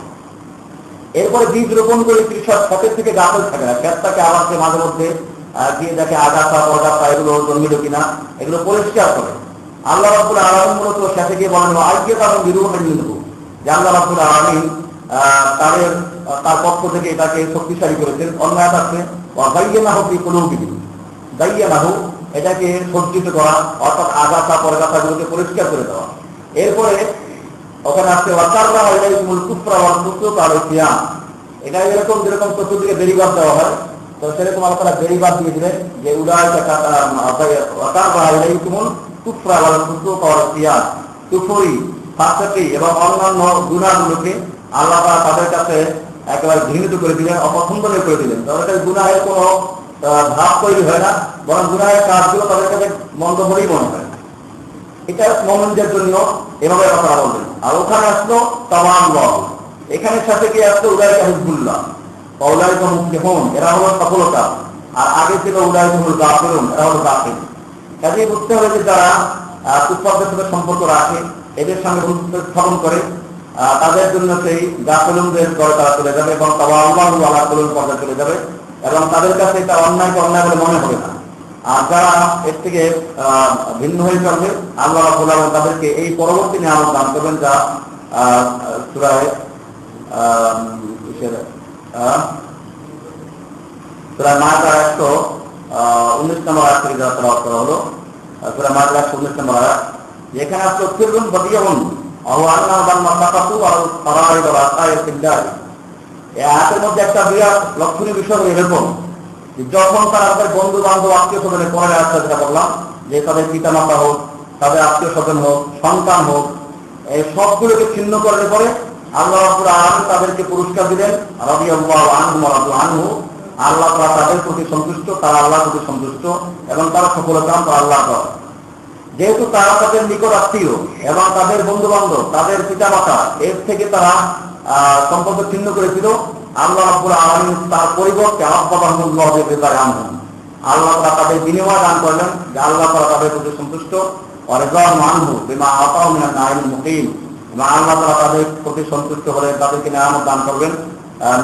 এরপরে বীজ রোপণ করে কৃষক ক্ষেতের থেকে গাফেল থাকে না, ক্ষেতটাকে আবার মাঝে মধ্যে গিয়ে দেখে আগাছা পরগাছা এগুলো জন্মিল কিনা, এগুলো পরিষ্কার করে। আল্লাহ রাব্বুল আলামিন মূলত সাথে গিয়ে বলেন আইয়াদাহুম বিরূহিন মিনহু, যে আল্লাহ রাব্বুল আলামিন তার পক্ষ থেকে এটাকে শক্তিশালী করেছেন। অন্য আয়াত আছে ওয়া যায়্যানাহু ফি কুলুবিহিম, যায়্যানাহু এটাকে সজ্জিত করা, অর্থাৎ আগাছা পরগাছাগুলোকে পরিষ্কার করে দেওয়া। এরপরে ওখানে আছে ওয়া কাররাহা ইলাইহিমুল কুফরা ওয়াল ফুসুকা ওয়াল ইসয়ান, এটা এরকম যেরকম চতুর্দিকে বেড়িবাঁধ দেওয়া হয়, তো সেরকম আল্লাহ তাআলা বেড়িবাঁধ দিয়ে দিলেন যে উলাইকা ওয়া কাররাহা ইলাইহিমুল কুফরা ওয়াল ফুসুকা ওয়াল ইসয়ান, কুফরি, ফাসিকি এবং অন্যান্য গুনাহগুলোকে আল্লাহ তাআলা তাদের কাছে একেবারে ঘৃণিত করে দিলেন, অপছন্দনীয় করে দিলেন। তাদের গুনাহের কোনো ভাব তৈরি হয় না, বরং গুনাহের কাজগুলো তাদের কাছে মন্দ বলেই মনে হয়। এটা মুমিনদের জন্য এভাবে কথা বলবেন। আর ওখানে আসলো তাবাআল্লাহ, এখানে সাথে কি আসলো উলাইকা হিজবুল্লাহ, উলাইকা মুফলিহুন, এরা হলো সফলতা। আর আগে ছিল উলাইকা হুমুল গাফিরুন, এরা হলো গাফির। কাজেই বুঝতে হবে যে যারা কুফারদের সাথে সম্পর্ক রাখে, এদের সঙ্গে বন্ধুত্ব স্থাপন করে, তাদের জন্য সেই গাফিলুনদের ঘরে তারা চলে যাবে এবং তাবাআল্লাহু আলা কুলুবিহিম পর্যায়ে চলে যাবে, এবং তাদের কাছে এটা অন্যায়কে অন্যায় বলে মনে হবে না। আর যারা এর থেকে ভিন্ন হয়ে চলবে, আল্লাহ রাব্বুল আলামিন তাদেরকে এই পরবর্তী নিয়ামত দান করবেন, যা সূরা মায়দা 119 নম্বর আয়াত থেকে যা তেলাওয়াত করা হলো, সূরা মায়দা 119 নম্বর আয়াত, যেখানে আসলে ফিরুন বাদিয়াহুন আও আন্না বান মাসাকাতু আল ফারাইদ ওয়া আসাইর ফিল্লাহ। এই আয়াতের মধ্যে একটা বিরাট লক্ষণীয় বিষয় এরকম, যখন তারা তাদের বন্ধু বান্ধব আত্মীয় স্বজনের পরে আসতে, যেটা বললাম যে তাদের পিতা মাতা হোক, তাদের আত্মীয় স্বজন হোক, সন্তান হোক, এই সবগুলোকে ছিন্ন করার পরে আল্লাহ রাব্বুল আলামিন তাদেরকে পুরস্কার দিলেন। রাদিয়াল্লাহু আনহু ওয়া রাদু আনহু, আল্লাহ তাআলা তাদের প্রতি সন্তুষ্ট, তারা আল্লাহর প্রতি সন্তুষ্ট, এবং তারা সফলতা আল্লাহ তাআলা। যেহেতু তারা তাদের নিকট আত্মীয় এবং তাদের বন্ধু বান্ধব, তাদের পিতা মাতা, এর থেকে তারা সম্পর্ক ছিন্ন করেছিল, আল্লাহ রাব্বুল আলামিন তার পরিবর্তে আল্লাহ তাআলা তাদের বিনিময় দান করলেন যে আল্লাহ তাআলা তাদের প্রতি সন্তুষ্ট, আল্লাহ তাআলা তাদের প্রতি সন্তুষ্ট হলে তাদেরকে নিয়ামত দান করবেন,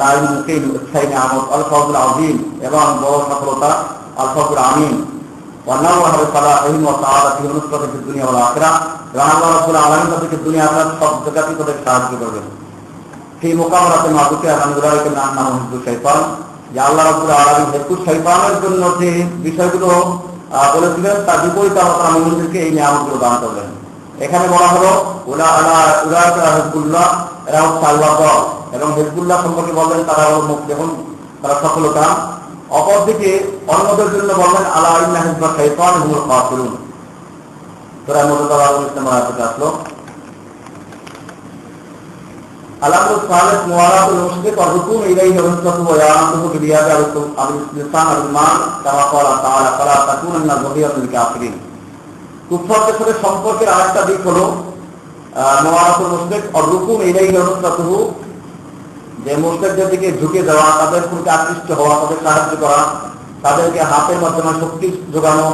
নাঈমুল মুকিম, স্থায়ী নিয়ামত, আল ফাওজুল আযীম, এবং বড় সফলতা, আল ফাওজুল আমিন। আল্লাহ রাব্বুল আলামিন তাদেরকে দুনিয়া আখিরাত সব জায়গাতে তাদের সাহায্য করবেন। সেই মোকাবেলাতে মাদুকে আলহামদুলিল্লাহকে নাম হিজবুল শাইতান, যে আল্লাহ রাব্বুল আলামিন হিজবুল শাইতানের জন্য যে বিষয়গুলো বলেছিলেন তার বিপরীতে আল্লাহ তাআলা মুমিনদেরকে এই নিয়ামতগুলো দান করলেন। এখানে বলা হলো উলাইকা হিজবুল্লাহ, এরা হচ্ছে আল্লাহর দল, এবং হিজবুল্লাহ সম্পর্কে বললেন তারা হলো মুফলিহুন, তারা সফলতা। অপরদিকে অন্যদের জন্য বললেন আলা ইন্না হিজবা শাইতান হুমুল খাসিরুন। সূরা মুজাদালা 19 নম্বর আয়াতে আসলো। আল-আমরু সালিস মুওয়ালাতুল মুশরিক ওয়া রুকুন ইলাইহি ওয়া নusratuhu ওয়া ইয়ানাতুহু বিরিয়াদি আল-ইসলাম আল-মান কামা ক্বালা তাআলা ফালা তাকুনান্না যাহিরান লিল কাফিরিন। কুফফারদের সাথে সম্পর্কের আরেকটা দিক হলো মুওয়ালাতুল মুশরিক ওয়া রুকুন ইলাইহি ওয়া নusratuhu, যে মুশরিকদের দিকে ঝুঁকে যাওয়া, তাদের প্রতি আকৃষ্ট হওয়া, তাদের সাহায্য করা, তাদেরকে হাতের মাধ্যমে শক্তি যোগানো,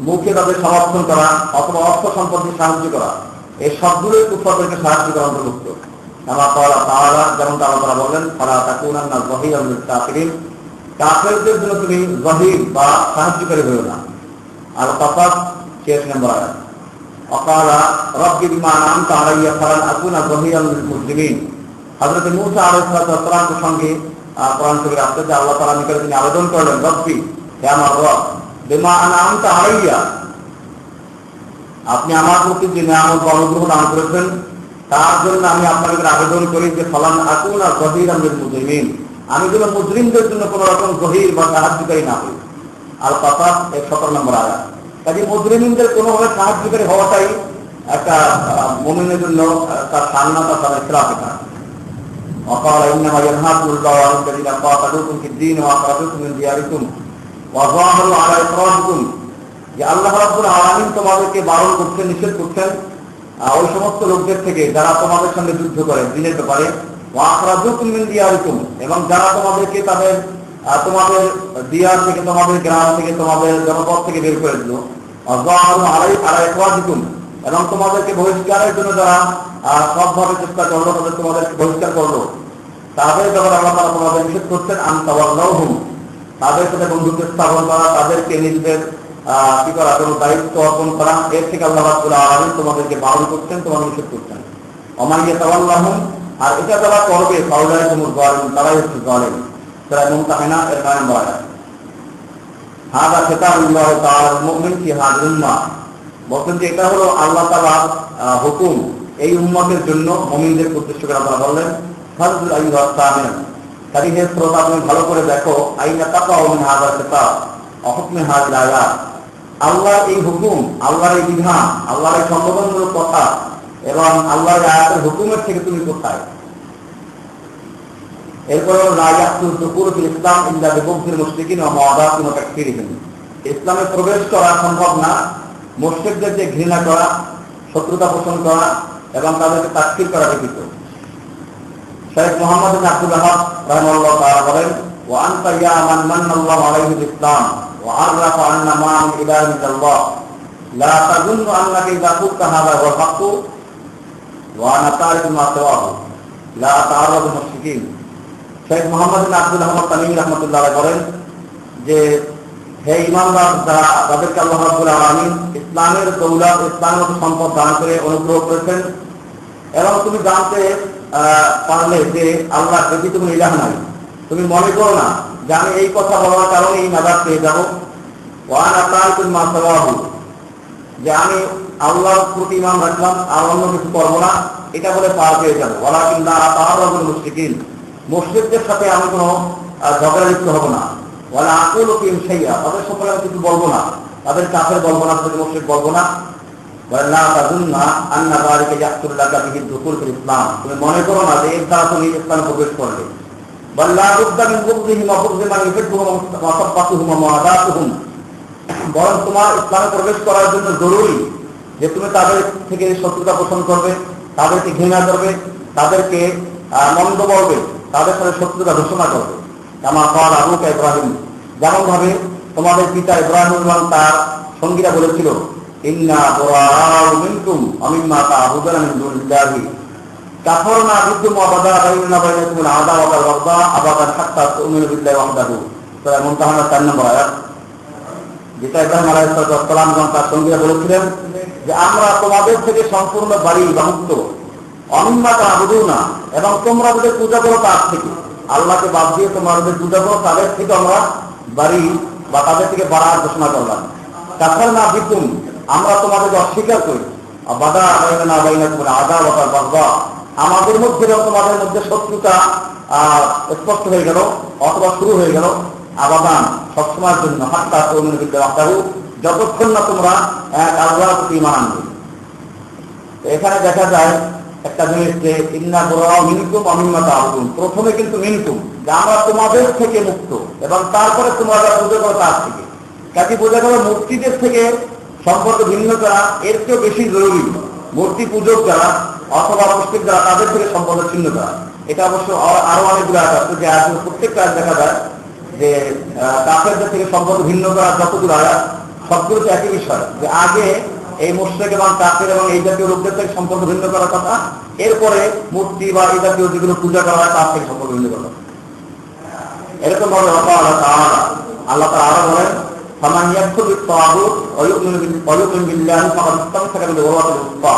মুখে তাদের সমর্থন করা অথবা অর্থ সম্পত্তি সাহায্য করা, এই সবগুলোই কুফফারদেরকে সাহায্য করা অন্তর্ভুক্ত। কামা ক্বালা তাআলা, যেমন আল্লাহ বলেন, ফালা তাকুনান্না যাহিরান লিল কাফিরিন, কাফেরদের জন্য তুমি যাহির বা সাহায্যকারী হও না। আল-কাসাস 6 নম্বর আয়াত। ওয়াকালা রাব্বি বিমা আন'আমতা আলাইয়া ফালান আকুনা যাহিরান লিল মুজরিমিন। হযরত মূসা আলাইহিস সালামের সঙ্গে কোরআন শরীফে আসছে যে আল্লাহ তাআলা নিকটে তিনি আবেদন করলেন, রব্বি, হে আমার রব, বিমা আন'আমতা আলাইয়া, আপনি আমার প্রতি যে নিয়ামত অনুগ্রহ দান করেছেন তার জন্য আমি আপনার কাছে আবেদন করি যে ফালান আকুনা যাহিরান লিল মুজরিমিন, আমি যেন মুজরিমদের জন্য কোন রকম জহির বা সাহায্যকারী না হই। আল-কাসাস 17 নম্বর আয়াত। কাজে মুজরিমদের কোনোভাবে সাহায্যকারী হওয়াটাই একটা মুমিনের জন্য তার সান্নাত, তার ইখলাস। এটা وقال إنما ينهاكم الله عن الذين قاتلوكم في الدين وأخرجوكم من دياركم وظاهروا على إخراجكم, যে আল্লাহ রাব্বুল আলামিন তোমাদেরকে বারণ করছেন, নিষেধ করছেন ওই সমস্ত লোকদের থেকে যারা তোমাদের সঙ্গে যুদ্ধ করে দিনের ব্যাপারে, ওয়াখরাজুকুম মিন দিয়ারিকুম, এবং যারা তোমাদেরকে তোমাদের দিয়ার থেকে, তোমাদের গ্রাম থেকে, তোমাদের জনপদ থেকে বের করে দিল, ওয়াযাহারু আলা ইখরাজিকুম, এবং তোমাদেরকে বহিষ্কারের জন্য যারা সবভাবে চেষ্টা করলো, তাদের তোমাদেরকে বহিষ্কার করলো, তাদের ব্যাপারে আল্লাহ তাআলা তোমাদের নিষেধ করছেন আন তাওয়াল্লাহুম, তাদের সাথে বন্ধুত্ব স্থাপন করা, তাদেরকে নিজেদের কি করা, কোনো দায়িত্ব অর্পণ করা, এর থেকে আল্লাহ রাব্বুল আলামিন তোমাদেরকে বারণ করছেন, তোমাদের নিষেধ করছেন। ওমান ইয়াতাওয়াল্লাহুম, আর এটা যারা করবে ফাউলাইকুমুজ জালিমুন, তারাই হচ্ছে জালিম। সূরা মুমতাহিনা 9 নম্বর আয়াত। হাযা কিতাবুল্লাহ তাআলার মুমিন ফি হাযিল উম্মাহ, বলছেন যে এটা হলো আল্লাহ তাআলার হুকুম এই উম্মতের জন্য, মুমিনদের উদ্দেশ্য করে আল্লাহ বললেন, ফাযুল আইয়ুহাস সামিউন, তাই হে শ্রোতা তুমি ভালো করে দেখো, আইনা তাকাউ মিন হাযা কিতাব ওয়া হুকমি হাযিল আয়াত, আল্লাহর এই হুকুম, আল্লাহর এই বিধান, আল্লাহর এই সম্বোধনমূলক কথা এবং আল্লাহর আয়াতের হুকুমের থেকে তুমি কোথায়। এরপর লা ইয়াহসুল দুকুর ফিল ইসলাম ইল্লা বিবগদিল মুশরিকিন ওয়া মুআদাতিহিম ওয়া তাকফিরিহিম, ইসলামে প্রবেশ করা সম্ভব না মুশরিকদের যে ঘৃণা করা, শত্রুতা পোষণ করা এবং তাদেরকে তাকফির করা ব্যতীত। শেখ মুহাম্মদ বিন আব্দুল ওয়াহাব রাহিমাহুল্লাহ তাআলা বলেন, ওয়া আনতা ইয়া মান মান্নাল্লাহু আলাইহি বিল ইসলাম ওয়া আররাফা আন্না মা মিন ইলাহিন ইল্লাল্লাহ লা তাযুন্নু আন্নাকা ইযা কুনতা হাযা ওয়াল হাক্কু ওয়া আনা তারিকু মা সাওয়াহু লা তা'আররাদু মুশরিকিন। শেখ মুহাম্মদ বিন আব্দুল ওয়াহাব তামিমি রাহমাতুল্লাহ আলাইহি বলেন যে হে ইমানদার, যাদেরকে আল্লাহ রাব্বুল আলামিন ইসলামের দৌলত, ইসলামের সম্পদ দান করে অনুগ্রহ করেছেন, এবং তুমি জানতে পারলে যে আল্লাহ ব্যতীত কোনো ইলাহ নাই, তুমি মনে করো না যে আমি এই কথা বলার কারণে এই নাজাত পেয়ে যাবো। ওয়া আনা তারিকুল মা সাওয়াহু, যে আমি আল্লাহর প্রতি ঈমান রাখলাম আর অন্য কিছু করবো না, এটা বলে পার পেয়ে যাবো। ওয়ালাকিন লা আতাআররাদুল মুশরিকিন, মুশরিকদের সাথে আমি কোনো ঝগড়া লিপ্ত হবো না। ওয়ালা আকুলু ফিহিম শাইআ, তাদের সম্পর্কে আমি কিছু বলবো না, তাদের কাফের বলবো না, তাদের মুশরিক বলবো না। ওয়ালা তাযুন্না আন্না যালিকা ইয়াহসুলু লাকা বিহি দুকুল ফিল ইসলাম, তুমি মনে করো না যে এর দ্বারা তুমি ইসলামে প্রবেশ করবে। ওয়ালা বুদ্দা মিন বুগযিহিম ওয়া বুগযি মান ইউহিব্বুহুম ওয়া সাব্বাতুহুম ওয়া মুআদাতুহুম, বরং তোমার ইসলামে প্রবেশ করার জন্য জরুরি যে তুমি তাদের থেকে শত্রুতা পোষণ করবে, তাদেরকে ঘৃণা করবে, তাদেরকে মন্দ বলবে, তাদের সাথে শত্রুতা ঘোষণা করবে। কামা ক্বালা আবুকা ইব্রাহিম, যেমন ভাবে তোমাদের পিতা ইব্রাহিম এবং তার সঙ্গীরা বলেছিল, ইন্না বুরাআউ মিনকুম ওয়া মিম্মা তা'বুদুনা মিন দুনিল্লাহি কাফারনা বিকুম ওয়া বাদা বাইনানা ওয়া বাইনাকুমুল আদাওয়াতু ওয়াল বাগদা আবাদান হাত্তা তু'মিনু বিল্লাহি ওয়াহদাহু। সূরা মুমতাহানা 4 নম্বর আয়াত, যেটা ইব্রাহিম আলাইহিস সালাম এবং তার সঙ্গীরা বলেছিলেন যে আমরা তোমাদের থেকে সম্পূর্ণ বাড়ি বা মুক্ত, অমিম্মা তা'বুদুনা, এবং তোমরা যাদের পূজা করো তার থেকে, আল্লাহকে বাদ দিয়ে তোমাদের পূজা করো তাদের থেকে আমরা বাড়ি বা তাদের থেকে বাড়ার ঘোষণা করলাম। কাফারনা বিকুম, আমরা তোমাদেরকে অস্বীকার করি, বাদা বাইনানা ওয়া বাইনাকুমুল আদাওয়াতু ওয়াল বাগদা, আমাদের মধ্যে এবং তোমাদের মধ্যে শত্রুতা স্পষ্ট হয়ে গেল অথবা শুরু হয়ে গেল, আবাদান সবসময়ের জন্য, হাত্তা তু'মিনু বিল্লাহি ওয়াহদাহু, যতক্ষণ না তোমরা এক আল্লাহর প্রতি ঈমান আনবে। এখানে দেখা যায় একটা জিনিস যে ইন্না বুরাউ মিনকুম ওয়া মিম্মা তা'বুদুন, প্রথমে কিন্তু মিনকুম, যে আমরা তোমাদের থেকে মুক্ত, এবং তারপরে তোমরা পূজা করো তার থেকে। কাজে বোঝা গেল মূর্তিদের থেকে সম্পর্ক ভিন্ন করা এর চেয়েও বেশি জরুরি মূর্তি পূজক যারা অথবা মুশরিক যারা তাদের থেকে সম্পর্ক ছিন্ন করা। এটা অবশ্য আরো অনেকগুলো আয়াত আছে, যে আয়াত প্রত্যেকটা দেখা যায় যে কাফেরদের থেকে সম্পর্ক ভিন্ন করা যতগুলো আয়াত সবগুলো একই বিষয়, যে আগে এই মুশরিক এবং কাফের এবং এই জাতীয় লোকদের থেকে সম্পর্ক ভিন্ন করার কথা, এরপরে মূর্তি বা এই জাতীয় যেগুলো পূজা করা হয় তার থেকে সম্পর্ক ভিন্ন করা। এরকম ভাবে আল্লাহ তাআলা আরো বলেন ফামান ইয়াকফুর বিত-তাগুত ওয়া ইউমিন বিল্লাহি ফাকাদ ইসতামসাকা বিল উরওয়াতিল উসকা,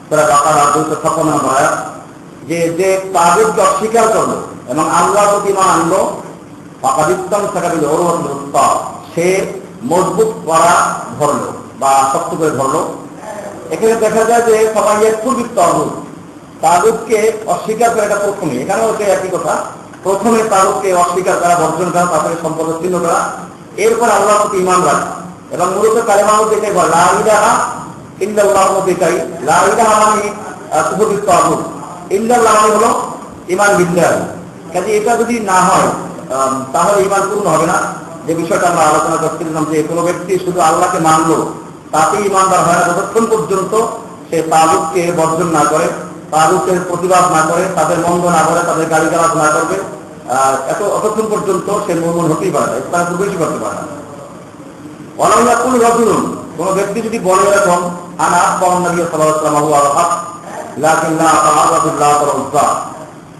সূরা বাকারা 256 নম্বর আয়াত, যে তাগুতকে অস্বীকার করলো এবং আল্লাহর প্রতি ঈমান আনলো, ফাকাদ ইসতামসাকা বিল উরওয়াতিল উসকা, সে মজবুত করা ধরলো বা শক্ত করে ধরলো। এখানে দেখা যায় যে ফামান ইয়াকফুর বিত-তাগুত, তাগুতকে অস্বীকার করে, এটা প্রথমে, এখানেও যে একই কথা, প্রথমে তাগুতকে অস্বীকার করা, বর্জন করা, তারপরে সম্পর্ক ছিন্ন করা, এরপর আল্লাহর প্রতি ঈমান রাখা। এবং মূলত কালেমার মধ্যে এটাই বলে লা ইলাহা ইল্লাল্লাহর মধ্যে এটাই, লা ইলাহা মানে কুফর বিত তাগুত, ইল্লাল্লাহ মানে হলো ঈমান বিল্লাহ। কাজে এটা যদি না হয় তাহলে ঈমান পূর্ণ হবে না। যে বিষয়টা আমরা আলোচনা করছিলাম, যে কোনো ব্যক্তি শুধু আল্লাহকে মানলো তাতে ঈমানদার হয় না যতক্ষণ পর্যন্ত সে তাগুতকে বর্জন না করে, তাগুতের প্রতিবাদ না করে, তাদের মন্দ না করে, তাদের গালিগালাজ না করবে, অতক্ষণ পর্যন্ত সে মুমিন হতেই পারে না, ইসলামে প্রবেশই করতে পারে না। ওয়ালাউয়াকুল রাজুলুন, কোন ব্যক্তি যদি বলে এরকম আনা আতবাউন নবী সাল্লাল্লাহু আলাইহি ওয়াসাল্লাম ওয়া আল-হক লাকিন লা তাআরাফু বিল্লাহি ওয়া রাসূলিহি,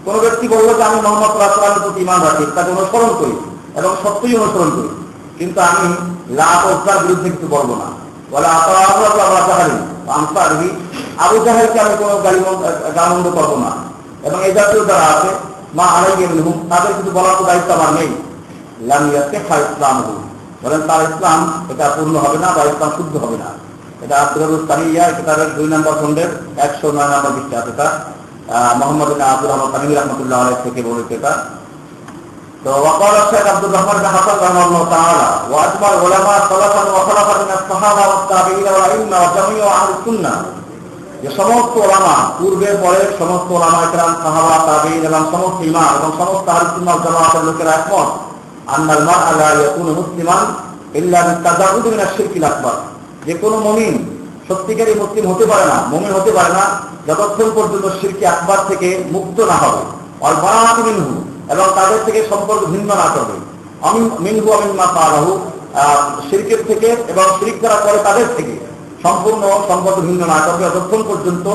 কোন ব্যক্তি বলল যে আমি মুহাম্মদ সাল্লাল্লাহু আলাইহি ওয়াসাল্লামের প্রতি ঈমান রাখি, তাকে অনুসরণ করি এবং সত্যই অনুসরণ করি, কিন্তু আমি লাত ওয়ার বিরুদ্ধে কিছু বলবো না, ওয়ালা আতাআরু আবু জাহল আনসারী, আবু জাহেলকে আমি কোনো গালমন্দ করবো না, এবং এই জাতীয় যারা আছে মা আলাইহিম মিনহুম, তাদের কিছু বলার তো দায়িত্ব আমার নেই। লাম ইয়াসিহা ইসলামহু, বলেন তার ইসলাম এটা পূর্ণ হবে না বা ইসলাম শুদ্ধ হবে না। এটা আব্দুল সানিয়া কিতাবের 2 নম্বর খণ্ডের 109 নম্বর পৃষ্ঠা আছে, এটা মুহাম্মদ ইবনে আব্দুল রহমান তানভী রাহমাতুল্লাহ আলাইহি থেকে বর্ণিত। এটা তো ওয়াকাল শেখ আব্দুর রহমান বিন হাসান রাহিমাহুল্লাহ তাআলা ওয়া আজমাল উলামা সালাফান ওয়া খালাফান মিনাস সাহাবা ওয়াত তাবিঈন ওয়া আইম্মা ওয়া জামিউ আহলুস সুন্নাহ, যে সমস্ত ওলামা, পূর্বের পরের সমস্ত ওলামা ইকরাম, সাহাবা, তাবিঈন এবং সমস্ত ইমাম এবং সমস্ত আহলুস সুন্নাহ ওয়াল জামাআতের লোকেরা একমত আন্নাল মারআ লা ইয়াকুনু মুসলিমান ইল্লা বিতাজাউদ মিনাশ শিরকিল আকবার, যে কোনো মুমিন সত্যিকারী মুসলিম হতে পারে না, মুমিন হতে পারে না যতক্ষণ পর্যন্ত শিরকি আকবার থেকে মুক্ত না হবে, ওয়াল বারাআতু মিনহু, এবং তাদের থেকে সম্পর্ক ভিন্ন না করবে, মিনহু ওয়া মিম্মা ফাআলাহু, শিরকের থেকে এবং শিরক করার পরে তাদের থেকে সম্পূর্ণ সম্পর্ক ভিন্ন না করবে, যতক্ষণ পর্যন্ত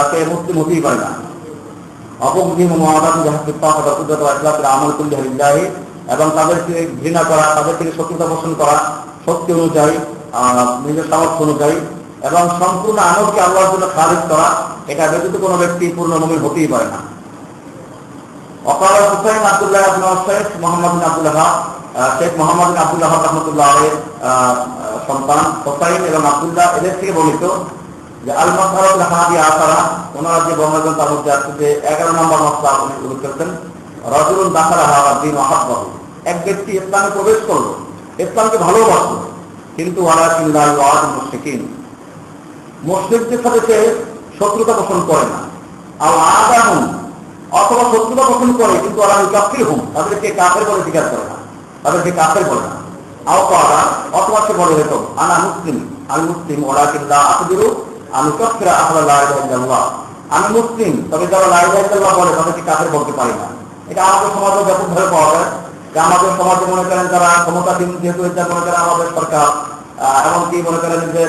সে মুসলিম হতেই পারে না। এবং তাদেরকে ঘৃণা করা, তাদের থেকে শত্রুতা পোষণ করা শক্তি অনুযায়ী, নিজের সামর্থ্য অনুযায়ী, এবং সম্পূর্ণ আমলকে আল্লাহর জন্য খারিজ করা, এটা ব্যতীত কোনো ব্যক্তি পূর্ণ মুমিন হতেই পারে না। وقال حسين عبد الله بن الشيخ محمد بن عبد الله শেখ মোহাম্মদ বিন আব্দুল্লাহ রাহমাতুল্লাহ আলাইহির সন্তান হুসাইন এবং আব্দুল্লাহ, এদের থেকে বর্ণিত যে আল মাসআলাতুল হাদিয়া আশারা, ওনারা যে বর্ণনা তার মধ্যে আছে যে 11 নম্বর মাসআলা উনি উল্লেখ করেছেন, রাজুলুন দাখালা হাযা দ্বীন ওয়া হাব্বাহু, এক ব্যক্তি ইসলামে প্রবেশ করলো, ইসলামকে ভালোবাসলো, কিন্তু ওয়ালাকিন লা ইউআদুল মুশরিকিন, মুশরিকদের সাথে সে শত্রুতা পোষণ করে না, আও আদাহুম, অথবা শত্রুতা পোষণ করে কিন্তু ওরা কাফিরহুম, তাদেরকে কাফের বলে স্বীকার করে না, তাদেরকে কাফের বলে না, আও কারা, অথবা সে বলে হতো আনা মুসলিম, আমি মুসলিম, ওয়ালাকিন লা আকদিরু আমি কাফিরা আহলা লা ইলাহা ইল্লাল্লাহ, আমি মুসলিম, তবে যারা লা ইলাহা ইল্লাল্লাহ বলে তাদেরকে কাফের বলতে পারি না। এটা আমাদের সমাজে ব্যাপকভাবে পাওয়া যায়, যে আমাদের সমাজে মনে করেন যারা ক্ষমতাধীন, যেহেতু এটা মনে করেন আমাদের সরকার, এমনকি মনে করেন যে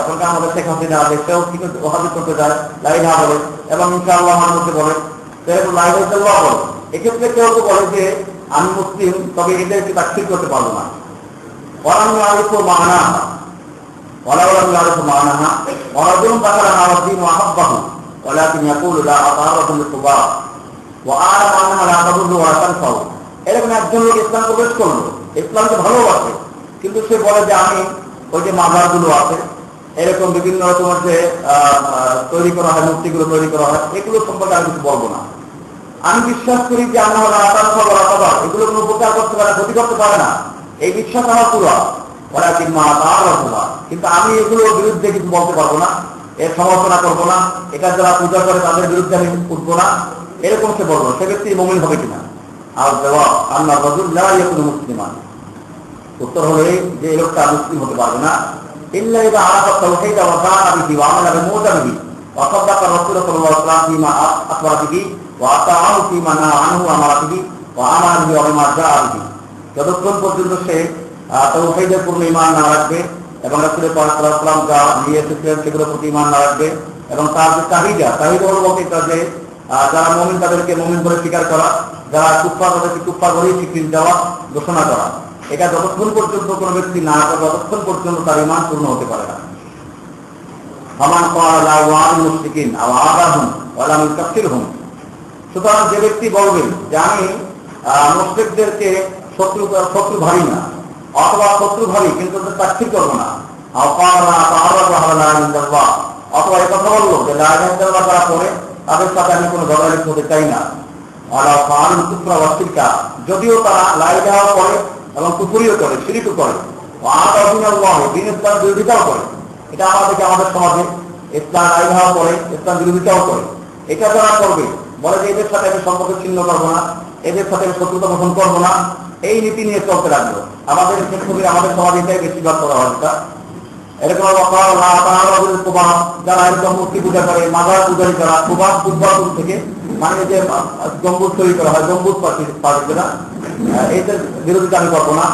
এখনকার আমাদের শেখ হাসিনা দেশেও কি ওহাবি করতে যায়, লা ইলাহা বলে এবং ইনশাআল্লাহ আমার মধ্যে বলে, সেরকম লা ইলাহা ইল্লাল্লাহ বলে। এক্ষেত্রে কেউ তো বলে যে আমি মুসলিম, তবে এদেরকে তাকফির করতে পারবো না। ওয়ালাম ইয়ারিফু মা'নাহা, ওয়ালাম ইয়ারিফু মা'নাহা, ওয়ারাজুলুন দাখালা হাযা দ্বীন ওয়া হাব্বাহু ওয়ালাকিন ইয়াকুলু লা আতা'রাফু লিল-কুবা ওয়া আ'লামু আন্নাহা লা তাদুররু ওয়া লা তানফা'ু, এরকম একজন লোক ইসলাম প্রবেশ করলো, ইসলামকে ভালোবাসে, কিন্তু সে বলে যে আমি ওই যে মাজারগুলো আছে, এরকম বিভিন্ন রকমের যে তৈরি করা হয়, মূর্তিগুলো তৈরি করা হয়, এগুলো সম্পর্কে আমি কিছু বলবো না। আমি বিশ্বাস করি যে আল্লাহ এগুলো কোনো উপকার করতে পারে, ক্ষতি করতে পারে না, এই বিশ্বাস আমার পুরো, কিন্তু আমি এগুলোর বিরুদ্ধে কিছু বলতে পারবো না, এর সমালোচনা করবো না, এটা যারা পূজা করে তাদের বিরুদ্ধে আমি উঠবো না, এরকম সে বলবো, সে ব্যক্তি মুমিন হবে কিনা? আর জবাব আল্লাহ রাজুল লা ইয়াকুনু মুসলিমান, উত্তর হলো যে এই লোকটা মুসলিম হতে পারবে না ইল্লা ইযা আরাফা তাওহীদ ওয়া সাআ বিহি ওয়া আমালা বিমুতাবিহি ওয়া সাদ্দাকা রাসূল সাল্লাল্লাহু আলাইহি ওয়াসাল্লাম ফিমা আখবারা বিহি ওয়া আতাআহু ফিমা নাহা আনহু ওয়া আমারা বিহি ওয়া আমালা বিহি ওয়া বিমা জাআ বিহি। যতক্ষণ পর্যন্ত সে তাওহীদের পূর্ণ ঈমান না রাখবে এবং রাসূল পাক সাল্লাল্লাহু আলাইহি ওয়াসাল্লাম যা নিয়ে এসেছিলেন সেগুলোর প্রতি ঈমান না রাখবে, এবং তার যে তাহিদ হলো বলতে যে যারা মুমিন তাদেরকে মুমিন বলে স্বীকার করা, যারা কুফফার তাদেরকে কুফফার বলেই স্বীকৃতি দেওয়া, ঘোষণা করা, এটা যতক্ষণ পর্যন্ত কোনো ব্যক্তি না করে ততক্ষণ পর্যন্ত তার ঈমান পূর্ণ হতে পারে না। ফামান ক্বালা লা ওয়া'আল মুশরিকিন আও আ'যাহুম ওয়া লাম ইউকাফিরহুম, সুতরাং যে ব্যক্তি বলবেন যে আমি মুশরিকদেরকে শত্রু ভাবি না, অথবা শত্রু ভাবি কিন্তু তাকফির করব না, আও ক্বালা তাআরাদু আলা লা ইলাহা ইল্লাল্লাহ, অথবা এই কথা বললো যে লা ইলাহা ইল্লাল্লাহ তারা পড়ে তাদের সাথে আমি কোনো ঝগড়া লিপ্ত হতে চাই না, ওয়ালা ফাআলুল কুফরা ওয়া শিরকা, যদিও তারা লা ইলাহা পড়ে এবং কুফরিও করে, শিরকও করে, দিন ইসলাম বিরোধিতাও করে, এটা আমাদের সমাজে ইসলাম লা ইলাহা পড়ে ইসলাম বিরোধিতাও করে, এটা যারা করবে বলে যে এদের সাথে আমি সম্পর্ক ছিন্ন করবো না, এদের সাথে আমি শত্রুতা পোষণ করবো না, এই নীতি নিয়ে চলতে লাগলো। আমাদের ক্ষেত্রে আমাদের সমাজে এটাই বেশিরভাগ করা হয়। এরকম যারা একদম মূর্তি পূজা করে, মাজার পূজারি করা, পূর্বাপুর থেকে মানে যে গম্বুজ তৈরি করা হয়, গম্বুজ পার্টি না, এইটার বিরোধিতা আমি করবো না,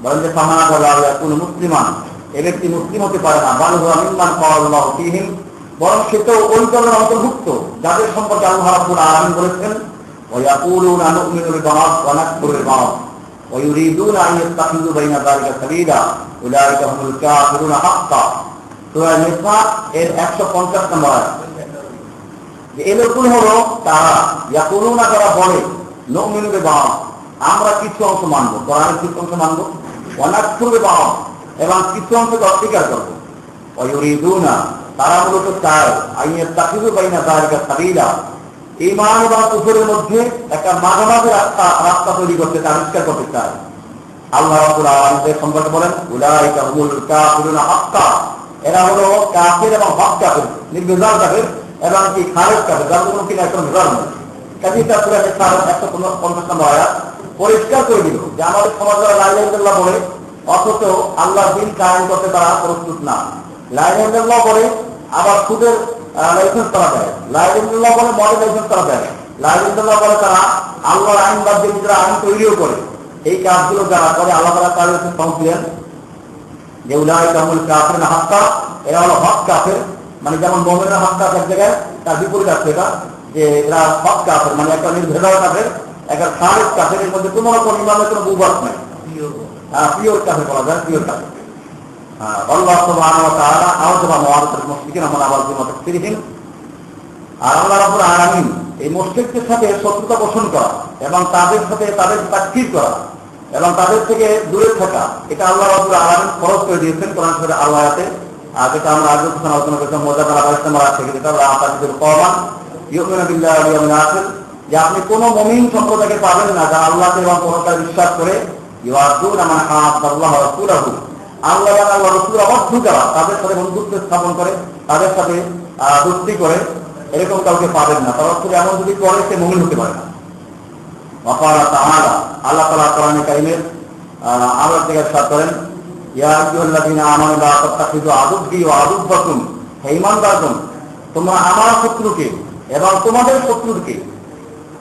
বলেন যে সামানা কোন মুসলিমান, এ ব্যক্তি মুসলিম হতে পারে না, বরং সে তো ওই দলের অন্তর্ভুক্ত যাদের সম্পর্কে আল্লাহ রাব্বুল আলামিন বলেছেন ওয়ায়াকুলুনা নুমিনু বিবা'দ ওয়া নাকফুরু বিবা'দ ওয়া ইউরিদুনা আন ইয়াত্তাখিযু বাইনা যালিকা সাবিলা উলাইকা হুমুল কাফিরুনা হাক্কান। সূরা নিসা এর 150 নম্বর আয়াত। যে এই লোকগুলো হলো তারা ইয়াকুলুনা, যারা বলে নুমিনু বিবা'দ, আমরা কিছু অংশ মানবো, কোরআনের কিছু অংশ মানবো, ওয়া নাকফুরু বিবা'দ, এবং কিছু অংশকে অস্বীকার করবো, ওয়া ইউরিদুনা, তারা মূলত চায় আন ইয়াত্তাখিযু বাইনা যালিকা সাবিলা, ঈমান এবং কুফরের মধ্যে একটা মাঝামাঝি রাস্তা তৈরি করতে, আবিষ্কার করতে চায়। আল্লাহ রাব্বুল আলামিন সম্পর্কে বলেন উলাইকা হুমুল কাফিরুনা হাক্কান, এরা হলো কাফির এবং হক কাফির, নির্ভেজাল কাফির এবং কি খালেদ কাফির, যার কোনো কিনা একটা ভেজাল নেই। কাজেই তা সূরা নিসার 150 নম্বর আয়াত পরিষ্কার করে দিল যে আমাদের সমাজে লা ইলাহা ইল্লাল্লাহ বলে অথচ আল্লাহর দ্বীন কায়েম করতে তারা প্রস্তুত না। লা ইলাহা ইল্লাল্লাহ বলে আবার সুদের লাইসেন্স তারা দেয়, লা ইলাহা ইল্লাল্লাহ বলে মদের লাইসেন্স তারা দেয়, লা ইলাহা ইল্লাল্লাহ বলে তারা আল্লাহর আইন বাদ দিয়ে নিজেরা আইন তৈরিও করে। এই কাজগুলো যারা করে আল্লাহ তাআলা তাদের দিলেন যে উলাইকা হুমুল কাফিরুনা হাক্কান, এরা হলো হক কাফের, মানে যেমন মুমিনরা হক কাফের এক জায়গায়, তার বিপরীত আছে এটা যে এরা হক কাফের, মানে একটা নির্ভেজাল কাফের, একটা খালেদ কাফের, এর মধ্যে কোনো রকম ইমানের কোনো বুবাস নাই, পিওর কাফের বলা যায়, পিওর কাফের। আল্লাহ সুবহানাহু ওয়া তাআলা আওয়াজবা মুআরাদাতুল মুশরিকিন আমা আওয়াজবা তাকফিরহিম, আর আল্লাহ রাব্বুল আলামিন এই মুশরিকদের সাথে শত্রুতা পোষণ করা এবং তাদের সাথে তাদের তাকফির করা এবং তাদের থেকে দূরে থাকা, এটা আল্লাহ রাব্বুল আলামিন ফরজ করে দিয়েছেন কোরআন শরীফে আয়াতে। আর যেটা আমরা আগে কিছু আলোচনা করেছিলাম মুজাদালা 22 নম্বর আয়াত থেকে, যেটা আতাদিল কওমান ইউমিনুনা বিল্লাহি ওয়াল ইয়াউমিল আখির, যে আপনি কোন মুমিন সম্প্রদায়কে পাবেন না যারা আল্লাহকে এবং পরকালে বিশ্বাস করে ইউআদুনা মান হাদাল্লাহু ওয়া রাসূলুহু, আল্লাহ এবং আল্লাহর রাসূলের অবাধ্য যারা তাদের সাথে বন্ধুত্ব স্থাপন করে, তাদের সাথে দোস্তি করে, এরকম কাউকে পাবেন না। তার অর্থ এমন যদি করে সে মুমিন হতে পারে না। ওয়াকালা তাআলা, আল্লাহ তাআলা কোরআনে কারীমের আরো এক জায়গায় ইরশাদ করেন ইয়া আইয়ুহাল্লাযীনা আমানু লা তাত্তাখিযু আদুব্বি ওয়া আদুব্বাকুম, হে ঈমানদারগণ তোমরা আমার শত্রুকে এবং তোমাদের শত্রুকে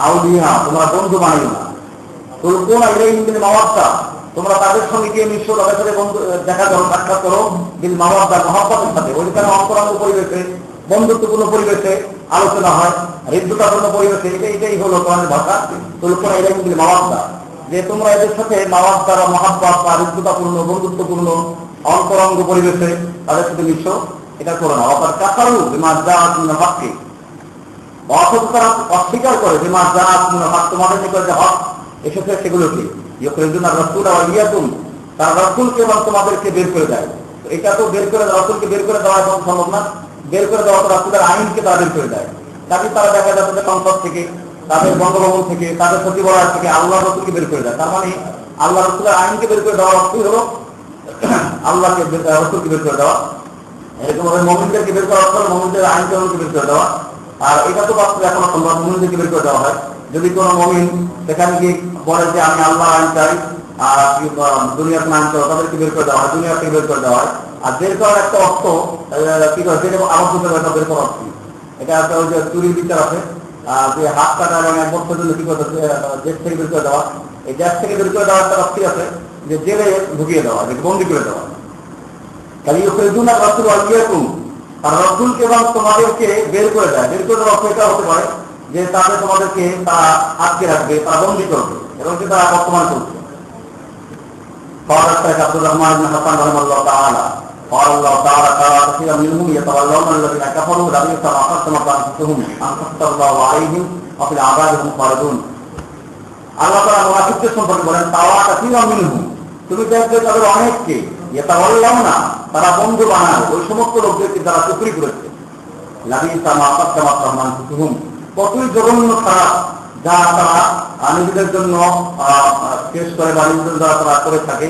আউলিয়া, তোমরা বন্ধু বানিও না, তুলকুনা ইলাইহিম বিল মাওয়াদ্দা, তোমরা তাদের সঙ্গে গিয়ে মিশো, তাদের সাথে বন্ধু দেখা করো, সাক্ষাৎ করো, বিল মাওয়াদ্দা, মহব্বতের সাথে, ওইখানে অন্তরঙ্গ পরিবেশে, বন্ধুত্বপূর্ণ পরিবেশে আলোচনা হয়, হৃদ্যতাপূর্ণ পরিবেশে, এটাই হলো কোরআনের ভাষা তুলকুনা ইলাইহিম বিল মাওয়াদ্দা, যে তোমরা এদের সাথে মাওয়াদ্দা বা মহব্বত বা হৃদ্যতাপূর্ণ বন্ধুত্বপূর্ণ অন্তরঙ্গ পরিবেশে তাদের সাথে মিশো, এটা করো না। অর্থাৎ কাফারু বিমা জাআত মিনাল হক, অথচ তারা অস্বীকার করে বিমা জাআত মিনাল হক, তোমাদের নিকট যে হক এসেছে সেগুলোকে, ইউখরিজুনা রাসূলা ওয়া ইয়াকুম, তার রাসূলকে এবং তোমাদেরকে বের করে দেয়। এটা তো বের করে রাসূলকে বের করে দেওয়া এখন সম্ভব না, বের করে দেওয়া তো রাসূলের আইনকে তারা বের করে দেয়। তাকে তারা দেখা যায় তাদের সংসদ থেকে, তাদের বঙ্গভবন থেকে, তাদের সচিবালয় থেকে আল্লাহ রাসূলকে বের করে দেয়। তার মানে আল্লাহ রাসূলের আইনকে বের করে দেওয়া অর্থই হলো আল্লাহকে রাসূলকে বের করে দেওয়া। এরকম ভাবে মুমিনদেরকে বের করার পর মুমিনদের আইন কানুনকে বের করে দেওয়া। আর এটা তো বাস্তবে এখনো সম্ভব, মুমিনদেরকে বের করে দেওয়া হয়। যদি কোনো মুমিন সেখানে গিয়ে বলে যে আমি আল্লাহ আইন চাই আর দুনিয়ার আইন চাই, তাদেরকে বের করে দেওয়া হয়, দুনিয়া থেকে বের করে দেওয়া হয়। আর বের করার একটা অর্থ কি করে, যেটা আমার দুটো একটা বের করা অর্থ, এটা একটা ওই যে চুরির বিচার আছে, যে হাত কাটা এবং এক বছর জন্য কি করতে দেশ থেকে বের করে দেওয়া। এই দেশ থেকে বের করে দেওয়ার একটা অর্থ আছে যে জেলে ঢুকিয়ে দেওয়া, যে বন্দি করে দেওয়া। কালি ফেজুনা রসুল আলিয়াকুম, আর রসুলকে এবং তোমাদেরকে বের করে দেয়। বের করে দেওয়ার অর্থ এটা হতে পারে যে তাদের তোমাদেরকে তারা আটকে রাখবে, তারা বন্দি করবে, এবং যে তারা বর্তমান করছে। আব্দুর রহমান ইবনে হাসান রাহিমাহুল্লাহ তাআলা قال الله تعالى كثيرا منهم يتولون الذين كفروا لبئس ما قدمت انفسهم ان سخط الله عليهم وفي العذاب هم خالدون। আল্লাহ তাআলা মুনাফিকদের সম্পর্কে বলেন তাওয়া কাসীরা মিনহুম, তুমি দেখবে তাদের অনেককে ইয়াতাওয়াল্লাউনা, তারা বন্ধু বানায় ওই সমস্ত লোকদেরকে যারা কুফরি করেছে। লাবিসা মা কদ্দামাত আনফুসুহুম, কতই জঘন্য খারাপ যা তারা নিজেদের জন্য পেশ করে বা নিজেদের দ্বারা তারা করে থাকে।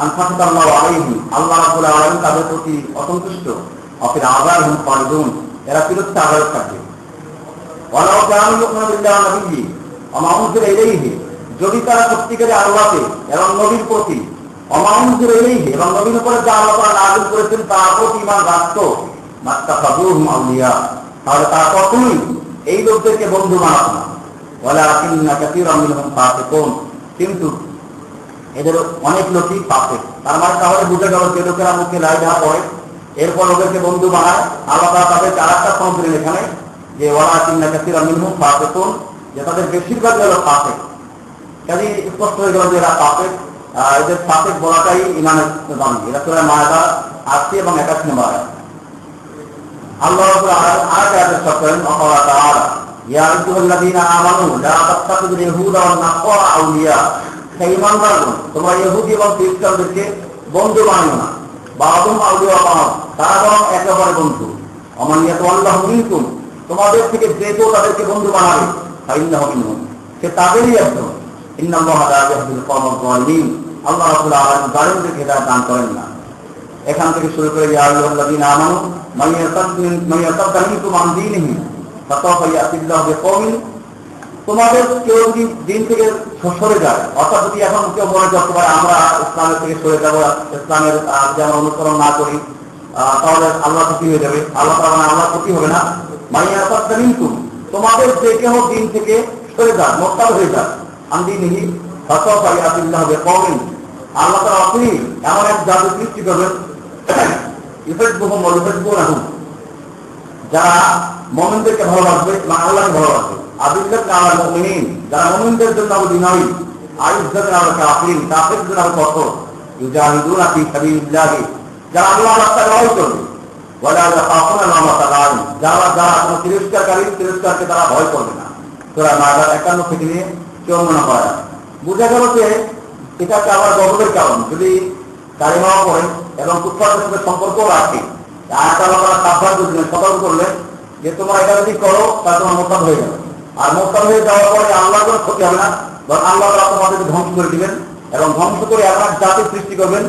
আনফাসাল্লাহু আলাইহিম, আল্লাহ রাব্বুল আলামিন তাদের প্রতি অসন্তুষ্ট। অফিল আযাবহিম খালিদুন, এরা চিরস্থায়ী আযাবে থাকবে। ওয়ালাউ কানু ইউমিনুনা বিল্লাহি ওয়া নবিয়্যিহি ওয়া মা উনজিলা ইলাইহি, যদি তারা সত্যিকারে আল্লাহকে এবং নবীর প্রতি, ওয়া মা উনজিলা ইলাইহি এবং নবীর উপরে যা আল্লাহ তাআলা নাযিল করেছেন তার প্রতি ঈমান রাখত, মাত্তাখাযুহুম আউলিয়া, তাহলে তারা কখনোই এই লোকদেরকে বন্ধু বানাত না। ওয়ালাকিন্না কাসীরাম মিনহুম ফাসিকুন, কিন্তু এদের অনেক লোকই ফাসিক। তার মানে তাহলে বুঝে গেল যে লোকেরা মুখে লা ইলাহা পড়ে এরপর লোকেরকে বন্ধু বানায়, আল্লাহ তাআলা তাদের আরেকটা ফর্ম দিলেন এখানে যে ওয়ালাকিন্না কাসীরাম মিনহুম ফাসিকুন, যে তাদের বেশিরভাগ হলো ফাসিক। কাজে স্পষ্ট হয়ে গেল যে এরা ফাসিক। এদের ফাসিক বলাটাই ইমানের দাবি। এরা সূরা মায়দা ৮০ এবং ৮১ নম্বর আয়াত। আল্লাহ রাব্বুল আলামিন আয়াতে ইরশাদ করেন ওয়া তাআলা ইয়া আইয়ুহাল্লাযীনা আমানু লা তাত্তাখিযুল ইয়াহুদা ওয়ান নাসারা আউলিয়া, হে ঈমানদারগণ তোমরা ইহুদি এবং খ্রিস্টানদেরকে বন্ধু বানিও না। বা'দুহুম আউলিয়া বা'দ, তারা বরং একে অপরের বন্ধু। ওমান ইয়াতাওয়াল্লাহু মিনকুম, তোমাদের থেকে যে কেউ তাদেরকে বন্ধু বানাবে ফাইন্নাহু মিনহুম, সে তাদেরই একজন। ইন্নাল্লাহা লা ইয়াহদিল কওমাল যালিমিন, আল্লাহ রাব্বুল আলামিন জালিমদেরকে হিদায়াত দান করেন না। এখান থেকে শুরু করে ইয়া আইয়ুহাল্লাযীনা আমানু মান ইয়ারতাদ্দা মিনকুম আন দীনিহি ফাসাওফা ইয়াতিল্লাহু বিকওমিন, তোমাদের কেউ যদি দিন থেকে সরে যায়, অর্থাৎ যদি এখন কেউ মনে করতে পারে আমরা ইসলামের থেকে সরে যাবো, ইসলামের যেন অনুসরণ না করি, তাহলে আল্লাহ ক্ষতি হয়ে যাবে। আল্লাহ তাআলা আল্লাহ ক্ষতি হবে না। মান ইয়ারতাদ্দা মিনকুম, তোমাদের যে কেউ দিন থেকে সরে যায়, মোরতাদ হয়ে যায়, আন দীনিহি ফাসাওফা ইয়াতিল্লাহু বিকওমিন, আল্লাহ তাআলা আপনি এমন এক জাতি সৃষ্টি করবেন ইউহিব্বুহুম ওয়া ইউহিব্বুনাহু, যারা মুমিনদেরকে ভালোবাসবে এবং আল্লাহকে ভালোবাসবে। আদিল্লাতুন আলাল মুমিনিন, যারা মুমিনদের জন্য বিনয়ী। আইজ্জাতুন আলাল কাফিরিন, কাফিরদের জন্য কঠোর। ইউজাহিদুনা ফি সাবিলিল্লাহি, যারা আল্লাহর রাস্তায় লড়াই করবে। ওয়ালা ইয়াখাফুনা লাওমাতা লাইম, যারা কোনো তিরস্কারকে তারা ভয় করবে না। সূরা মায়দা ৫১ থেকে নিয়ে ৫৪ নম্বর আয়াত। বুঝা গেল যে এটা একটা আমার গজবের কারণ। যদি কালিমা পড়ে এবং কুফফারদের সাথে সম্পর্ক রাখে, আয়াত আল্লাহ তাআলা সাবধান করলেন, সতর্ক করলেন যে তোমরা এটা যদি করো তাহলে তোমার মোরতাদ হয়ে যাবে। আর মোরতাদ হয়ে যাওয়ার পরে আল্লাহর কোনো ক্ষতি হবে না, বরং আল্লাহ তাআলা তোমাদেরকে ধ্বংস করে দিবেন এবং ধ্বংস করে এমন এক জাতির সৃষ্টি করবেন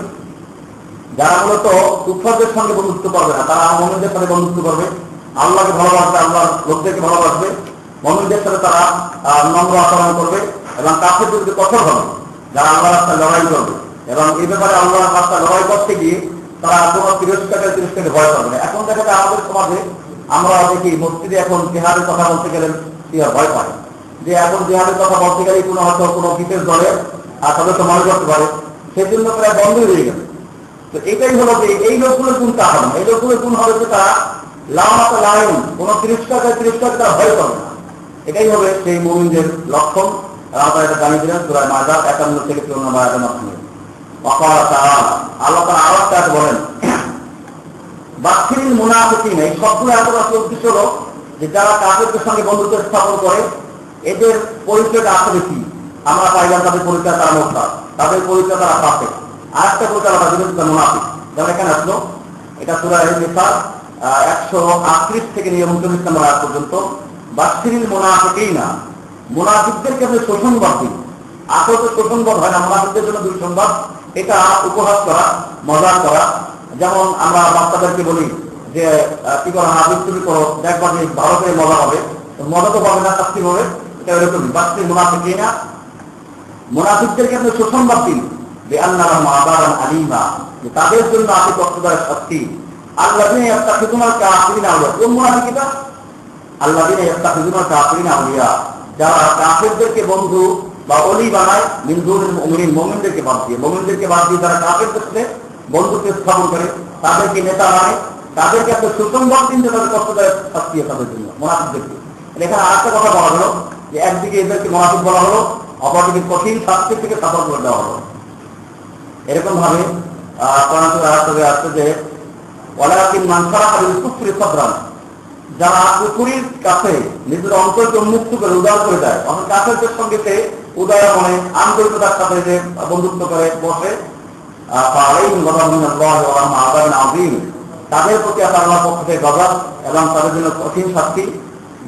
যারা মূলত কুফফারদের সঙ্গে বন্ধুত্ব করবে না, তারা মুমিনদের সাথে বন্ধুত্ব করবে, আল্লাহকে ভালোবাসবে, আল্লাহর লোকদেরকে ভালোবাসবে, মুমিনদের সাথে তারা নম্র আচরণ করবে এবং কাফেরদের বিরুদ্ধে কঠোর হবে, যারা আল্লাহর রাস্তায় লড়াই করবে। এবং এই ব্যাপারে আল্লাহর রাস্তায় লড়াই করতে গিয়ে তারা কোনো তিরস্কারকে ভয় করবে না। এখন দেখা যায় আমাদের সমাজে আমরা দেখি মসজিদে এখন জিহাদের কথা বলতে গেলে ভয় পায়, যে এখন জিহাদের কথা বলতে গেলে কোনো হয়তো কোনো বিশেষ দলে সদস্য মনে করতে পারে, সেজন্য প্রায় বন্ধই হয়ে গেছে। তো এটাই হলো যে এই লোকগুলোর গুণ তা হবে না। এই লোকগুলোর গুণ হবে যে তারা লামাতা লায়ন, কোনো তিরস্কারকে তারা ভয় করবে না। এটাই হবে সেই মুমিনদের লক্ষণ। আমরা এটা জানিয়ে দিলেন সূরা মায়দা ৫১ থেকে ৫৪ নম্বর আয়াতের মাধ্যমে। আল্লাহ তাআলা আরেকটা বলেন বাশশিরিল মুনাফিকিন, এই সবগুলো এত উদ্দেশ্য হলো যে যারা কাফেরদের সঙ্গে বন্ধুত্ব স্থাপন করে এদের পরিচয়টা আসলে কি আমরা পাইলাম, তাদের পরিচয় তারা মোরতাদ, তাদের পরিচয় তারা ফাসিক। আরেকটা পরিচয় আলাদা যেটা মুনাফিক, যেমন এখানে আসলো এটা সূরা নিসা ১৩৮ থেকে নিয়ে ৩৯ নম্বর আয়াত পর্যন্ত। বাশশিরিল মুনাফিকিনা, মুনাফিকদেরকে আপনি সুসংবাদ দিন। আসলে তো সুসংবাদ হয় না, মুনাফিকদের জন্য দুঃসংবাদ, এটা উপহাস করা, মজাক করা। যেমন আমরা বাচ্চাদেরকে বলি যে কি করো হাদিস তুমি করো, দেখবা যে ভালো করে মজা হবে, মজা তো পাবে না, শাস্তি হবে। এটা এরকমই বাস্তি মুনাফিকিনা, মুনাফিকদেরকে আপনি সুসংবাদ দিন যে আল্লাহু আযাবান আলিমা, যে তাদের জন্য আছে কষ্টদায়ক শাস্তি। আল্লাযীনা ইয়াত্তাখিযুনাল কাফিরিনা আউলিয়া, কোন মুনাফিকরা? আল্লাযীনা ইয়াত্তাখিযুনাল কাফিরিনা আউলিয়া, যারা কাফেরদেরকে বন্ধু বা ওলি বানায়, মিন দুনিল মুমিনিন, মুমিনদেরকে বাদ দিয়ে, মুমিনদেরকে বাদ দিয়ে যারা কাফেরদের সাথে বন্ধুত্ব স্থাপন করে, তাদেরকে নেতা মানে, তাদেরকে একটা সুসংবাদ দিন যে তাদের কষ্টদায়ক শাস্তি তাদের জন্য, মুনাফিকদেরকে। এখানে আরেকটা কথা বলা হলো যে একদিকে এদেরকে মুনাফিক বলা হলো, অপরদিকে কঠিন শাস্তি থেকে সাফল করে দেওয়া হলো। এরকম ভাবে আসছে যে ওয়ালাকিন মান শারাহা বিল কুফরি সাদরান, যারা কুফরির কাছে নিজের অন্তরকে উন্মুক্ত করে উদার করে দেয়, অর্থাৎ কাফেরদের সঙ্গে সে উদার মনে আন্তরিকতার সাথে যে বন্ধুত্ব করে বসে, তাদের প্রতি আল্লাহর পক্ষ থেকে গজব এবং তাদের জন্য কঠিন শাস্তি।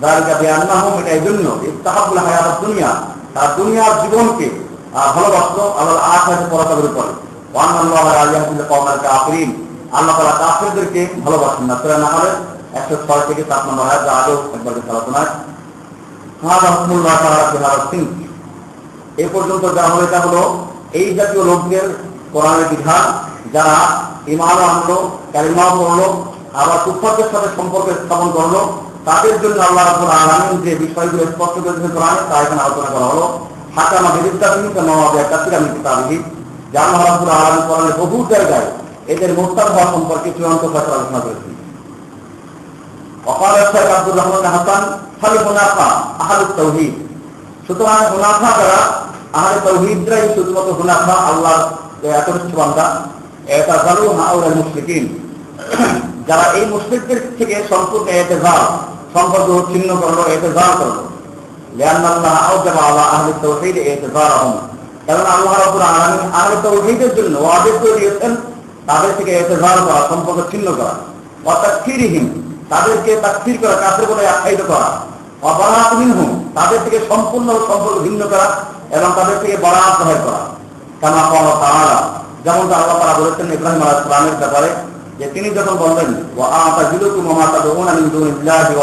যালিকা বিআন্নাহুম, এটা এই জন্য ইস্তাহাবুল হায়াতুদ দুনিয়া, তার দুনিয়ার জীবনকে ভালোবাসলো আল্লাহর আখিরাতের পরকালের উপরে। ওয়া আন্নাল্লাহা লা ইয়াহদিল কওমাল কাফিরিন, আল্লাহ তাআলা কাফিরদেরকে ভালোবাসেন না। সূরা নাহলের 106 থেকে 7 নম্বর আয়াত, যা আগেও একবার আলোচনায়। হাযা হুকুমুল্লাহ তাআলা ফি হাযা সিন, এই পর্যন্ত যা হলো এটা হলো এই জাতীয় লোকদের কোরআনের বিধান, যারা ঈমান আনলো, কালিমা পড়লো, আবার কুফরদের সাথে সম্পর্ক স্থাপন করলো, তাদের জন্য আল্লাহ রাব্বুল আলামিন যে বিষয়গুলো স্পষ্ট করেছেন কোরআনে, তা এখানে আলোচনা করা হলো। হাকামা বিল-ইসলামি কামা ওয়াদিআ কাসীরাম মিন কিতাবিহি, যা আল্লাহ রাব্বুল আলামিন কোরআনের বহু জায়গায় এদের মুরতাদ হওয়া সম্পর্কে চূড়ান্ত ফয়সালা ঘোষণা করেছেন। ওয়াকাল শাইখ আব্দুর রহমান হাসান ফাল হুনাফা আহলুত তাওহীদ, সুতরাং হুনাফা যারা আহলে তাওহীদরাই শুধুমাত্র হুনাফা, আল্লাহর একনিষ্ঠ বান্দা। এতাযালু হাউলাল মুশরিকিন, যারা এই মুশরিকদের থেকে সম্পূর্ণ ইতিজাল, সম্পর্ক ছিন্ন করলো, ইতিজাল করলো। লিআন্নাল্লাহ আওজাবা আলা আহলি তাওহীদ ইতিজালহুম, কারণ আল্লাহ রাব্বুল আলামিন আহলে তাওহীদের জন্য ওয়াদা করে দিয়েছেন তাদের থেকে ইতিজাল করা, সম্পর্ক ছিন্ন করা। ওয়া তাকফিরিহিম, তাদেরকে তাকফির করা, কাফির বলে আখ্যায়িত করা। ওয়া বারাআত মিনহুম, তাদের থেকে সম্পূর্ণ সম্পর্ক ভিন্ন করা এবং তাদের থেকে বারাআত জাহির করা। কামা ক্বালা তাআলা, যেমন আল্লাহ তাআলা বলেছেন ইব্রাহিম আলাইহিস সালামের ব্যাপারে, যে তিনি যখন বললেন ওয়া আতাজিলুকুম ওয়া মা তাদউনা মিন দুনিল্লাহি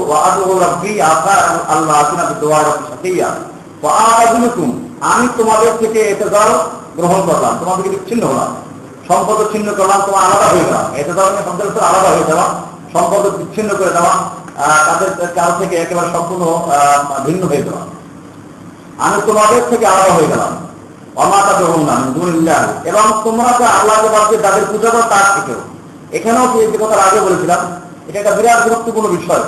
ওয়া আদউ রাব্বি আসা আল্লাহ আতিনা বিদুআ শাকিয়া, ওয়া আতাজিলুকুম, আমি তোমাদের থেকে ইতিজাল গ্রহণ করলাম, তোমাদেরকে বিচ্ছিন্ন হলাম, সম্পর্ক ছিন্ন করলাম, তোমার আলাদা হয়ে গেলাম। ইতিজাল মানে সম্পর্ক আলাদা হয়ে যাওয়া, সম্পর্ক বিচ্ছিন্ন করে দেওয়া, তাদের কাছ থেকে একেবারে সম্পূর্ণ ভিন্ন হয়ে যাওয়া। আমি তোমাদের থেকে আলাদা হয়ে গেলাম, এবং তোমরা তো আল্লাহকে বাদ দিয়ে যাদের পূজা করো তার থেকেও। এখানেও যে কথা আগে বলেছিলাম, এটা একটা বিরাট গুরুত্বপূর্ণ বিষয়,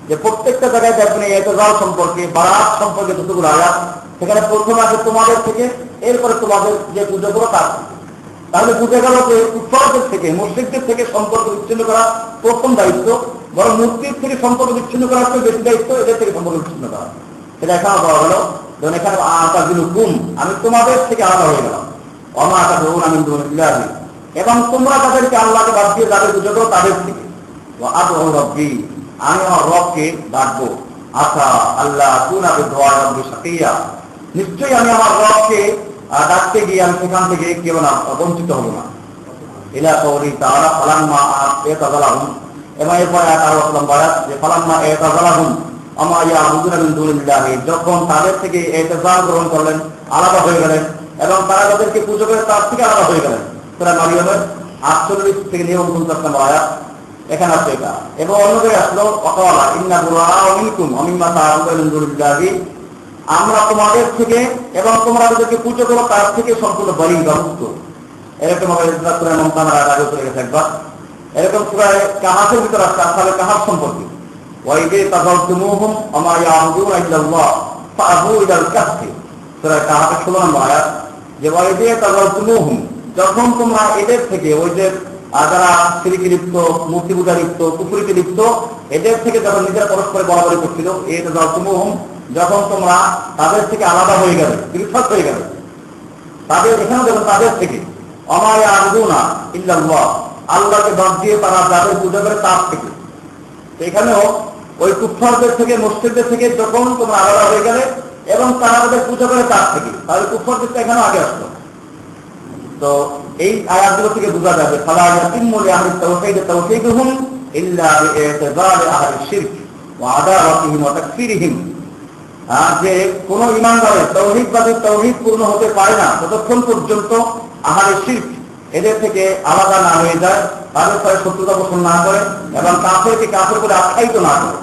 যে প্রত্যেকটা জায়গায় দেখবেন ইতিজাল সম্পর্কে, বারাত সম্পর্কে যতগুলো আয়াত, সেখানে প্রথমে আছে তোমাদের থেকে, এরপরে তোমাদের যে পূজা করো তার থেকে। তাহলে বুঝে গেল যে কুফারদের থেকে, মুশরিকদের থেকে সম্পর্ক বিচ্ছিন্ন করা প্রথম দায়িত্ব, বরং মূর্তির থেকে সম্পর্ক বিচ্ছিন্ন করার চেয়ে বেশি দায়িত্ব এদের থেকে সম্পর্ক বিচ্ছিন্ন করা। সেটা এখানে বলা হলো, যেমন এখানে আতাজিলুকুম, আমি তোমাদের থেকে আলাদা হয়ে গেলাম, ওয়া মা তাদউনা মিন দুনিল্লাহি, এবং তোমরা তাদেরকে আল্লাহকে বাদ দিয়ে যাদের পূজা করো তাদের থেকে। ওয়া আদউ রাব্বি, আমি আমার রবকে ডাকবো। আসা আল্লাহ আকুনা বিদুআ রাব্বি শাকিয়া, নিশ্চয়ই আমি আমার রবকে ডাকতে গিয়ে আমি সেখান থেকে কেউ না বঞ্চিত হব না। ইলা কওলি তাআলা ফালাম্মা ইয়াতাযালাহুম, এবং এরপরে আয়াত বায়াত যে ফালাম্মা ইয়াতাযালাহুম আমা ইয়াবুদুনা মিন দুনিল্লাহি, যখন তাদের থেকে ইতিজাল গ্রহণ করলেন, আলাদা হয়ে গেলেন, এবং তারা যাদেরকে পূজা করে তার থেকে আলাদা হয়ে গেলেন। সূরা মারিয়ামের 48 থেকে 49 নম্বর আয়াত এখানে আছে এটা। এবং অন্য জায়গায় আসলো ওয়াকালা ইন্না বুরাআউ মিনকুম ওয়া মিম্মা তা'বুদুনা মিন দুনিল্লাহি, আমরা তোমাদের থেকে এবং তোমরা যাদেরকে পূজা করো তার থেকে সম্পূর্ণ বলি বা মুক্ত। এরকম ভাবে সূরা মুমতাহানার আগে চলে গেছে একবার। এরকম সূরা কাহাফের ভিতর আছে আসলে কাহাফ সম্পর্কে, ওয়াইদে তাযালতুমুহুম ওয়া মা ইয়াবুদুনা ইল্লাল্লাহ ফাআবু ইলাল কাহফি, সূরা কাহাফের 16 নম্বর আয়াত, যে ওয়াইদে তাযালতুমুহুম, যখন তোমরা এদের থেকে, ওই যে যারা শিরকে লিপ্ত, মূর্তি পূজা লিপ্ত, কুফরিতে লিপ্ত, এদের থেকে যখন নিজেরা পরস্পরে বলাবলি করছিল, এই তাযালতুমুহুম, যখন তোমরা তাদের থেকে আলাদা হয়ে গেলে, পৃথক হয়ে গেলে, তাদের এখানে যখন তাদের থেকে ওয়া মা ইয়াবুদুনা ইল্লাল্লাহ, আল্লাহকে বাদ দিয়ে তারা যাদের পূজা করে তার থেকে, এখানেও ওই কুফফারদের থেকে, মুশরিকদের থেকে যখন তোমরা আলাদা হয়ে গেলে এবং তারা তাদের পূজা করে তার থেকে, তাহলে কুফফারদের এখানে আগে আসলো। তো এই আয়াতগুলো থেকে বোঝা যাবে ফালা ইয়াতিম্মু লিআহলি তাওহীদ তাওহীদুহুম ইল্লা বিইতিযারি আহলি শিরক ওয়া আদাওয়াতিহিম ওয়া তাকফিরিহিম, যে কোন ঈমানদারের তাওহীদবাদী তাওহীদ পূর্ণ হতে পারে না ততক্ষণ পর্যন্ত আহলে শিরক এদের থেকে আলাদা না হয়ে যায়, তাদের সাথে শত্রুতা পোষণ না করে এবং কাফেরকে কাফের করে আখ্যায়িত না করে।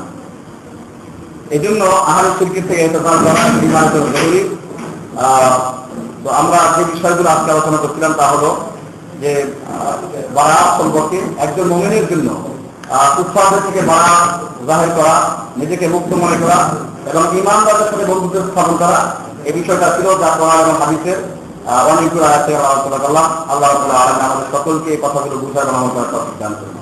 এই জন্য আহলে শিরকের থেকে এতবার করা ঈমানের জরুরি। তো আমরা যে বিষয়গুলো আজকে আলোচনা করছিলাম তা হলো যে বারাত সম্পর্কে একজন মুমিনের জন্য কুফফারদের থেকে বারাত জাহির করা, নিজেকে মুক্ত মনে করা এবং ঈমানদারদের সাথে বন্ধুত্ব স্থাপন করা, এই বিষয়টা ছিল যা কোরআন এবং হাদিসের অনেকগুলো আয়াতে আলোচনা করলাম। আল্লাহ তাআলা আমাদের সকলকে এই কথাগুলো বুঝার এবং আমল করার তৌফিক দান করুন।